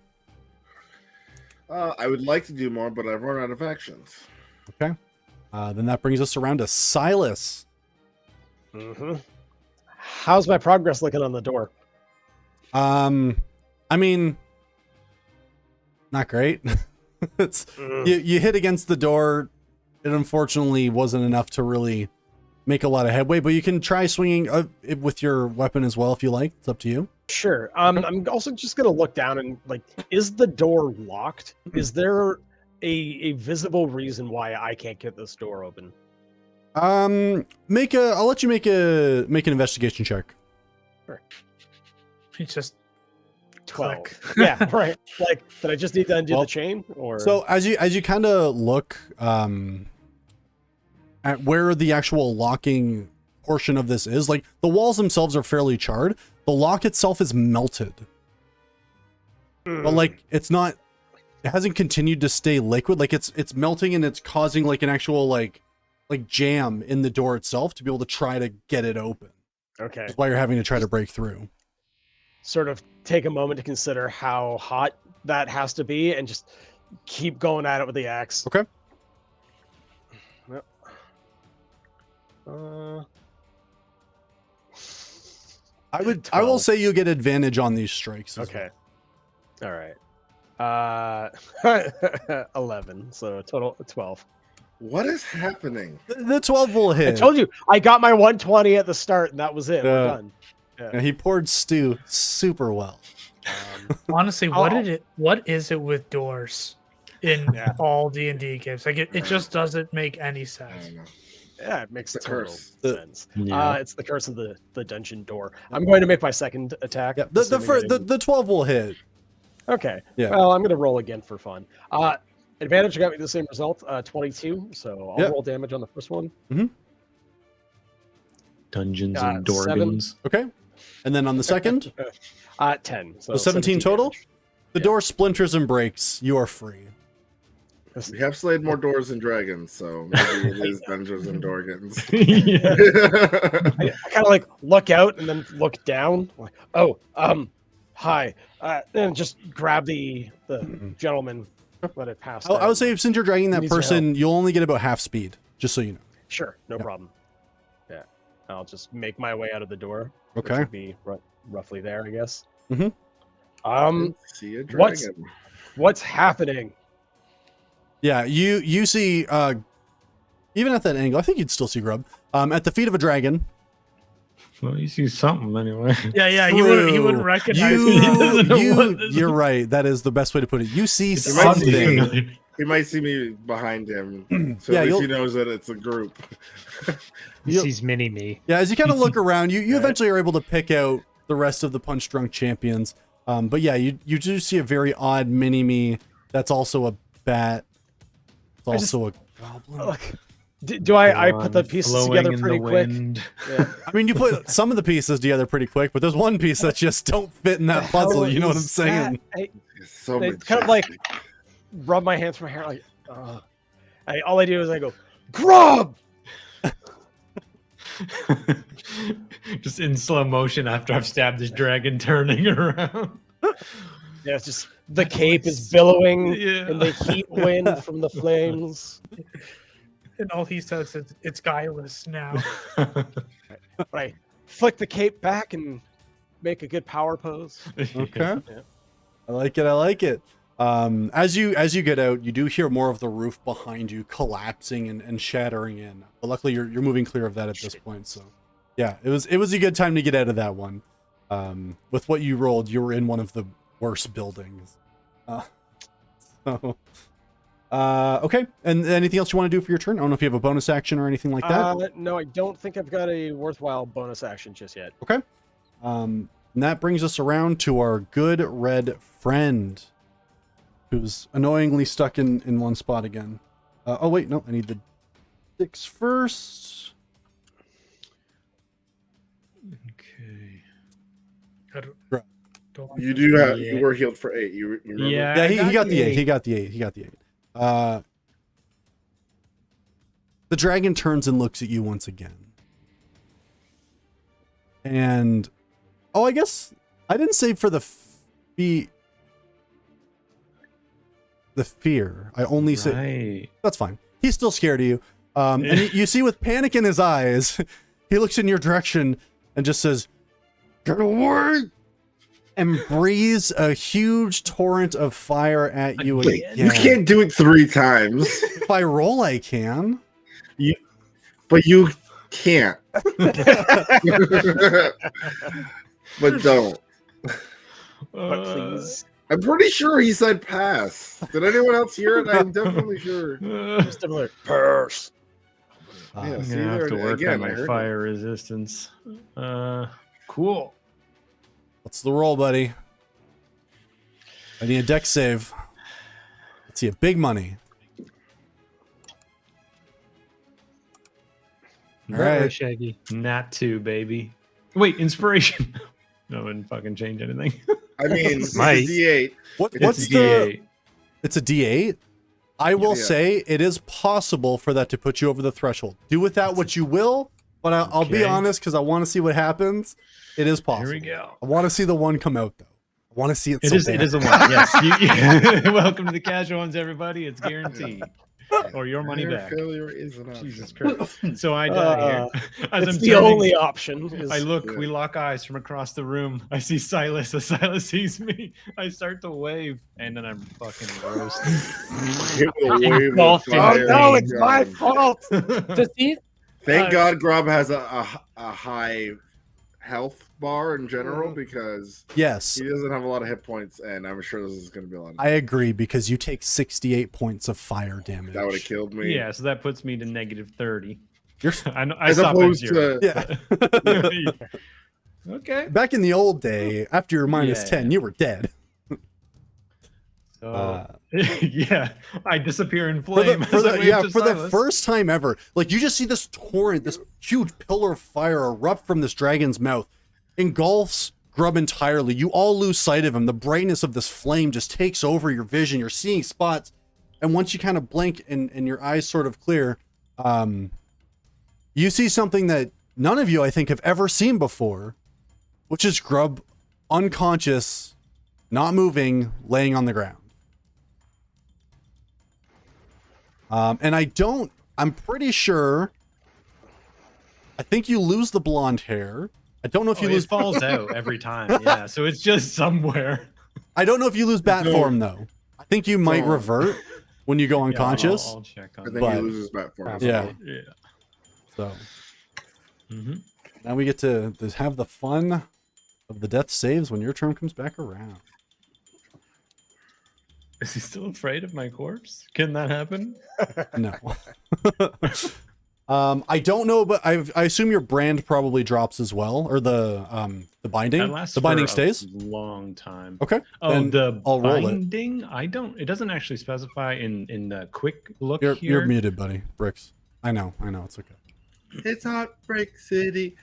I would like to do more, but I've run out of actions. Okay. Then that brings us around to Silas. Mm-hmm. How's my progress looking on the door? I mean, not great. It's you hit against the door. It unfortunately wasn't enough to really make a lot of headway, but you can try swinging it with your weapon as well if you like. It's up to you. Sure. I'm also just gonna look down and like, is the door locked? Is there a visible reason why I can't get this door open? I'll let you make an investigation check. It's just 12. click. Yeah, right. Like, did I just need to undo Well, the chain, or So as you kind of look at where the actual locking portion of this is, like the walls themselves are fairly charred. The lock itself is melted, but like it's not. It hasn't continued to stay liquid. Like it's melting and it's causing like an actual like jam in the door itself to be able to try to get it open. okay? That's why you're having to try to break through. Sort of take a moment to consider how hot that has to be, and just keep going at it with the axe. Okay. Yep. I will 12. say you get advantage on these strikes. as Okay. All right. 11. So total 12. What is happening? well. The 12 will I hit. told you I got my 120 at the start, and that was it. We're Yeah. done. Yeah, he poured stew super well. Honestly, what is it with doors in Yeah. all D&D games? Like it just doesn't make any I sense. don't know. Yeah, it makes The total curse. sense. Yeah. It's the curse of the dungeon door. I'm going to make my second attack. Yeah, assuming I didn't- the 12 will hit. Okay. Yeah. Well, I'm going to roll again for fun. Advantage got me the same result, 22. So I'll Yep. roll damage on the first one. Dungeons and 7. Dorgans. Okay. And then on the second, 10. So the 17 total? damage. The door splinters and breaks. You are free. We have slayed more doors than dragons, so maybe it is Dungeons and Dorgans. I kind of like look out and then look down. Like, oh, hi. And just grab the gentleman, let it pass. I down. would say since you're dragging that Needs your person, you'll only get about half speed, just so you know. Sure, no problem. Yeah, I'll just make my way out of the door. Which Okay. would be roughly there, I guess. Mm-hmm. See a dragon. What's happening? Yeah, you see, even at that angle, I think you'd still see Grub. At the feet of a dragon. Well, you see something anyway. Yeah, he wouldn't True. recognize me. He doesn't know what this You're is. right. That is the best way to put it. You see It's might see something. familiar. He might see me behind him, so Yeah, at least you'll- he knows that it's a group. He Yep. sees mini me. Yeah, as you kind of look around, you Right. eventually are able to pick out the rest of the Punch Drunk champions. But yeah, you do see a very odd mini-me that's also a bat. It's also a goblin. Look, do I put the pieces Flowing together in pretty the quick? wind. Yeah. I mean, you put some of the pieces together pretty quick, but there's one piece that just don't fit in that puzzle. Hell You know what I'm is saying? that? It's so It's kind of like majestic. rub my hands through my hair, like, all I do is I go, Grub! Just in slow motion after I've stabbed this dragon turning around. Yeah, it's just the cape is billowing Yeah. in the heat wind from the flames. And all he says is, "It's guileless now." But I flick the cape back and make a good power pose. Okay. Yeah. I like it. I like it. As you get out, you do hear more of the roof behind you collapsing and shattering in. But luckily, you're moving clear of that at this point. So, yeah, it was a good time to get out of that one. With what you rolled, you were in one of the worst buildings. Okay. And anything else you want to do for your turn? I don't know if you have a bonus action or anything like that. No, I don't think I've got a worthwhile bonus action just yet. Okay. And that brings us around to our good red friend, who's annoyingly stuck in one spot again. Oh, wait, no, I need the 6 first. Okay. I don't like You this. do have. Yeah. You were healed for 8. You remember? Yeah. Yeah, I he got the 8. 8. He got the 8. He got the 8. The dragon turns and looks at you once again. And, oh, I guess I didn't say for the fear. I only said, Right. that's fine. He's still scared of you. And you see with panic in his eyes, he looks in your direction and just says, "Get away!" and breathes a huge torrent of fire at you Wait, again. you can't do it 3 times, If I roll, I can. but you can't. But don't. But please, I'm pretty sure he said pass. Did anyone else hear it? I'm definitely sure. just a little purse. Yeah, I'm see gonna have there to work again, on I my heard fire resistance. Cool. What's the roll, buddy? I need a deck save. Let's see, a big money. All Right, right. Shaggy. Nat 2, baby. Wait, inspiration. No, it wouldn't fucking change anything. I mean, it's a Might. D8. What's It's the? D8. It's a D8. I will Yeah. say it is possible for that to put you over the threshold. Do with that what you will, but I'll be Okay. honest because I want to see what happens. It is possible. Here we go. I want to see the one come out though. I want to see it. It so is. bad. It is a one. Yes. Welcome to the casual ones, everybody. It's guaranteed, or your money Failure- back. Failure is an option. Jesus Christ. So I die here. As It's I'm the turning, only option. Is, I look. Yeah. We lock eyes from across the room. I see Silas. As Silas sees me, I start to wave, and then I'm fucking roasted. Hit the wave of Engulfed in fire. oh no, it's my God. fault. Does he? Thank Uh, God Grub has a high health bar in general Mm. because Yes, he doesn't have a lot of hit points, and I'm sure this is going to be a lot of I agree because you take 68 points of fire damage. that would have killed me. Yeah, so that puts me to negative 30. You're I know. I As stop at opposed 0. to yeah. Okay. Back in the old day, after your minus Yeah. 10, you were dead. So yeah, I disappear in For flame. the, for as I the, wave yeah, to for the Silas. first time ever, like you just see this torrent, this huge pillar of fire erupt from this dragon's mouth, engulfs Grub entirely. You all lose sight of him. The brightness of this flame just takes over your vision. You're seeing spots, and once you kind of blink and your eyes sort of clear, you see something that none of you, I think, have ever seen before, which is Grub unconscious, not moving, laying on the ground. And I'm pretty sure I think you lose the blonde hair. I don't know if you lose. It falls out every time. Yeah, so it's just somewhere. I don't know if you lose bat No. form though. I think you might No. revert when you go Yeah, unconscious. I'll check I on think But- he loses bat form. Probably. Yeah. Yeah. So Mm-hmm. now we get to have the fun of the death saves when your turn comes back around. Is he still afraid of my corpse? Can that happen? No. I don't know, but I assume your brand probably drops as well, or the binding. That lasts The binding for stays. a long time. Okay. Oh, then the I'll roll it. binding? I don't. It doesn't actually specify in the quick look You're here. muted, buddy. Bricks. I know. It's okay. It's Heartbreak City.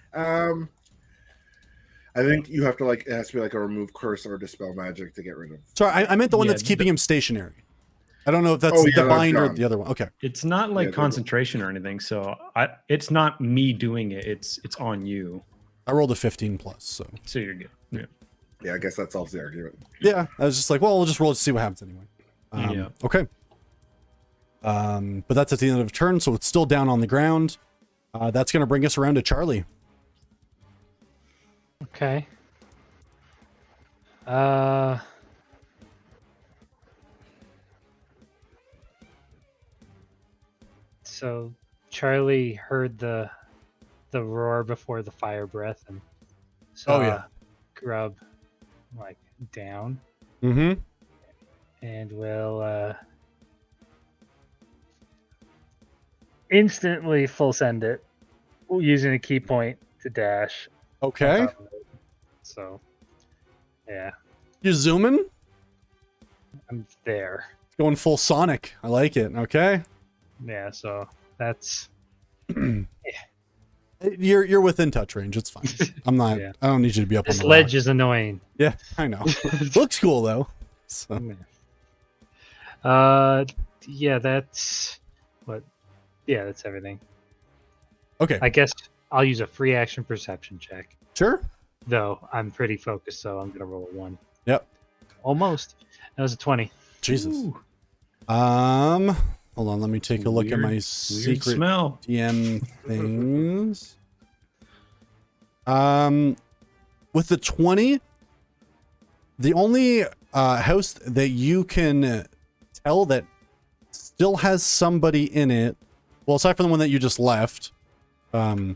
I think you have to it has to be like a remove curse or dispel magic to get rid of. Sorry, I meant the one Yeah, that's keeping him stationary. I don't know if that's Oh, yeah, the that's bind or gone. the other one. Okay. It's not like Yeah, concentration or anything, so it's not me doing it. It's on you, I rolled a 15 plus, so so you're good. Yeah. Yeah, I guess that solves the argument. yeah. I was just like, well, we'll just roll to see what happens anyway. Yeah. Okay. But that's at the end of the turn, so it's still down on the ground. That's going to bring us around to Charlie. Okay. So Charlie heard the roar before the fire breath and saw yeah. Grub like down Mm-hmm. and will instantly full send it using a key point to dash. on Okay. top of it. So yeah, You zooming? I'm there. Going full Sonic. I like it. Okay. Yeah, so that's You're within touch range. It's fine. I'm not. Yeah. I don't need you to be up this on the ledge rock. is annoying. Yeah, I know. Looks cool though. So, Yeah, that's what. Yeah, that's everything. okay. I guess I'll use a free action perception check. Sure. Though I'm pretty focused, so I'm gonna roll a 1. Yep. Almost. That was a 20. Jesus. Ooh, Hold on. Let me take a look at my weird secret smell. DM things. With the 20, the only house that you can tell that still has somebody in it, well, aside from the one that you just left, the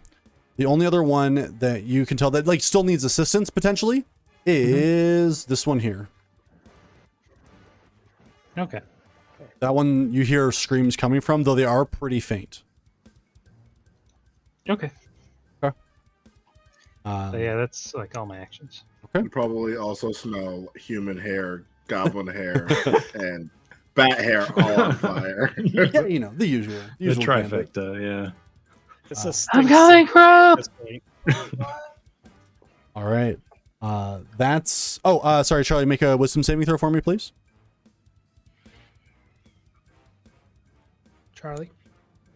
only other one that you can tell that like still needs assistance potentially is this one here. Okay. That one you hear screams coming from, though they are pretty faint. Okay. So Um, yeah, that's like all my actions. You probably also smell human hair, goblin hair, and bat hair all on fire. yeah, you know, the usual. The usual gambit. trifecta, yeah. It's a I'm stink coming, at Crow! this point. All right. That's. Oh, sorry, Charlie. Make a wisdom saving throw for me, please. Charlie.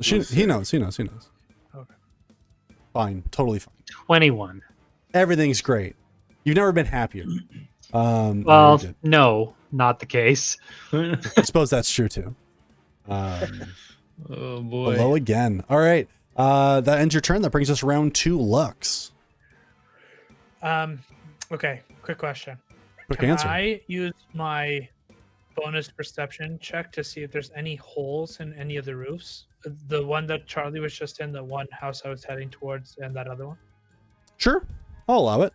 He knows. Okay. Fine. Totally fine. 21. Everything's great. You've never been happier. Well, you're good. no, not the case. I suppose that's true too. Oh boy. Hello again. All right. That ends your turn. That brings us around to Lux. Okay. Quick question. Quick Can answer. I use my bonus perception check to see if there's any holes in any of the roofs? The one that Charlie was just in, the one house I was heading towards, and that other one? Sure. I'll allow it.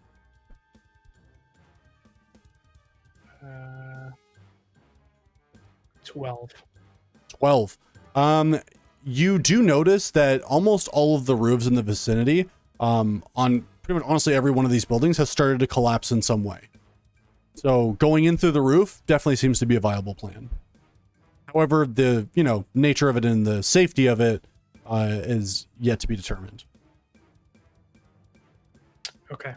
12. 12. You do notice that almost all of the roofs in the vicinity, on pretty much honestly every one of these buildings has started to collapse in some way. So going in through the roof definitely seems to be a viable plan. However, the nature of it and the safety of it is yet to be determined. Okay.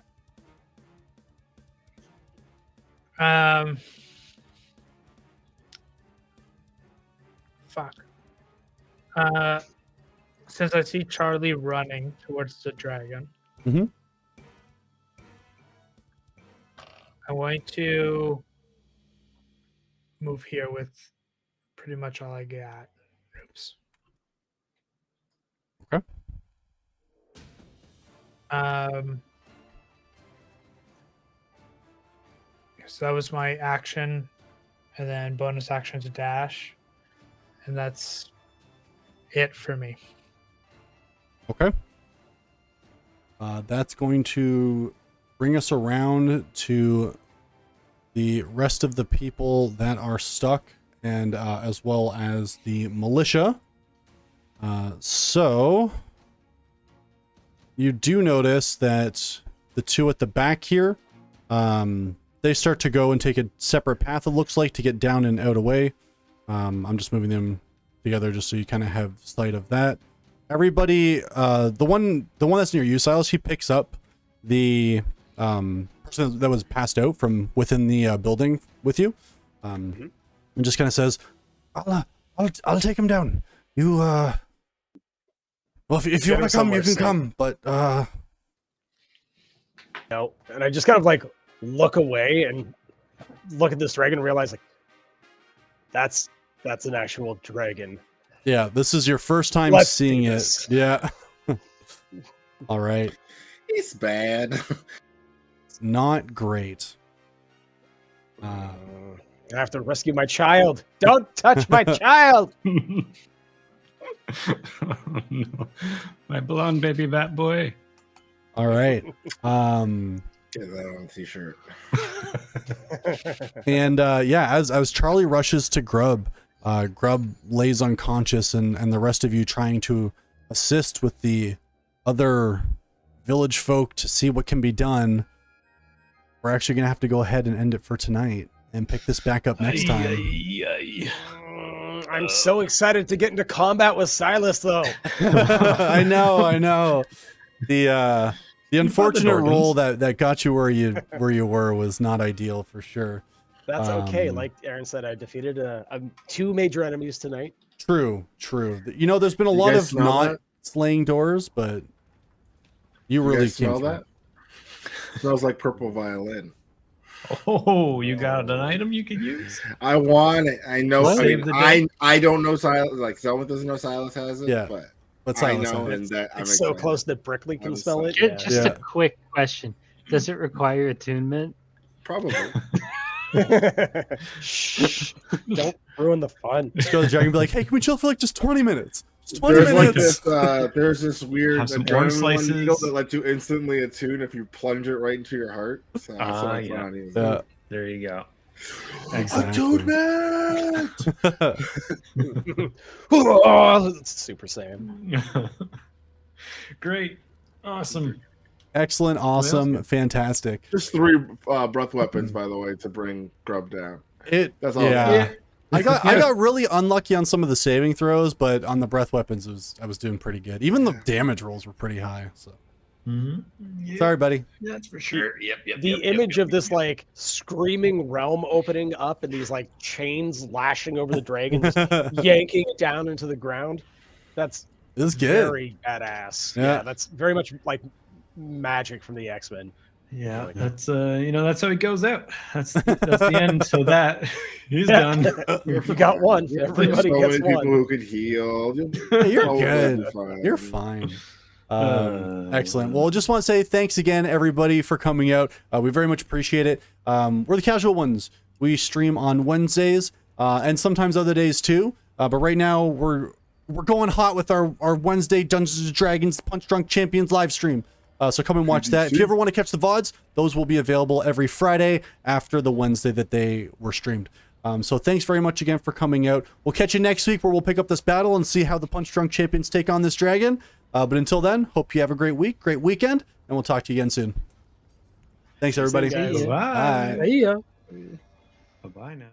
Fuck. Since I see Charlie running towards the dragon, Mhm. I'm going to move here with pretty much all I got. Oops. So that was my action, and then bonus action to dash, and that's it for me. Okay. That's going to bring us around to the rest of the people that are stuck, and as well as the militia. So you do notice that the two at the back here, they start to go and take a separate path, it looks like, to get down and out away. I'm just moving them together just so you kind of have sight of that. Everybody, the one that's near you, Silas, he picks up the person that was passed out from within the building with you, and just kind of says, "I'll take him down. You well, if you want to come, you can come, but No, and I just kind of like look away and look at this dragon and realize like that's an actual dragon. yeah, this is your first time Let's seeing do it. this. Yeah. All right. He's bad. It's not great. I have to rescue my child. Don't touch my child. Oh, no. My blonde baby bat boy. All right. Get that on a t-shirt. And yeah, as Charlie rushes to Grub, Grub lays unconscious, and the rest of you trying to assist with the other village folk to see what can be done. We're actually gonna have to go ahead and end it for tonight and pick this back up next time. I'm so excited to get into combat with Silas, though. I know. The unfortunate organs. roll that got you where you were was not ideal for sure. That's okay. Um, Like Aaron said, I defeated two major enemies tonight. True. You know, there's been a You lot guys of smell not that? slaying doors, but you You really guys smell came through. that? Smells like purple violin. Oh, you got an item you could use? I want it. I know. What? I, Save mean, the day? I don't know Silas. Like Selma doesn't know Silas has it. Yeah. But But I Silas know, had it. and that I'm It's so excited. close that Brickley can I'm smell it. excited. Yeah. Just Yeah. a quick question: does it require attunement? Probably. Shh! Don't ruin the fun. Just go to the dragon and be like, hey, can we chill for like just 20 minutes? Just 20 There's like minutes. this. There's this weird Have some orange adrenaline needle slices. that lets you instantly attune if you plunge it right into your heart. So that's what I yeah. plan on using. Yeah. There you go. Attunement! Oh, it's Super Saiyan. Great. Awesome. Excellent, awesome, fantastic. Just 3 breath weapons, by the way, to bring Grub down. That's all. Yeah. I got really unlucky on some of the saving throws, but on the breath weapons, I was doing pretty good. Even the damage rolls were pretty high. So sorry, buddy. That's for sure. Yep. The image of this like screaming realm opening up and these like chains lashing over the dragon, just yanking it down into the ground. That's It was good. very badass. Yeah. Yeah, that's very much like magic from the X-Men. Yeah, that's that's how he goes out. That's the end. So that he's done. You got one. There's Everybody so gets many people one. who could heal. Hey, you're Oh, good. that's fine. You're fine. Excellent. Well, just want to say thanks again, everybody, for coming out. We very much appreciate it. We're the Casual Ones. We stream on Wednesdays and sometimes other days too. But right now we're going hot with our Wednesday Dungeons and Dragons Punch Drunk Champions live stream. So come and watch that. If you ever want to catch the VODs, those will be available every Friday after the Wednesday that they were streamed. So thanks very much again for coming out. We'll catch you next week where we'll pick up this battle and see how the Punch Drunk Champions take on this dragon. But until then, hope you have a great week, great weekend, and we'll talk to you again soon. Thanks, everybody. See you guys. Bye. Bye. Yeah. Bye now.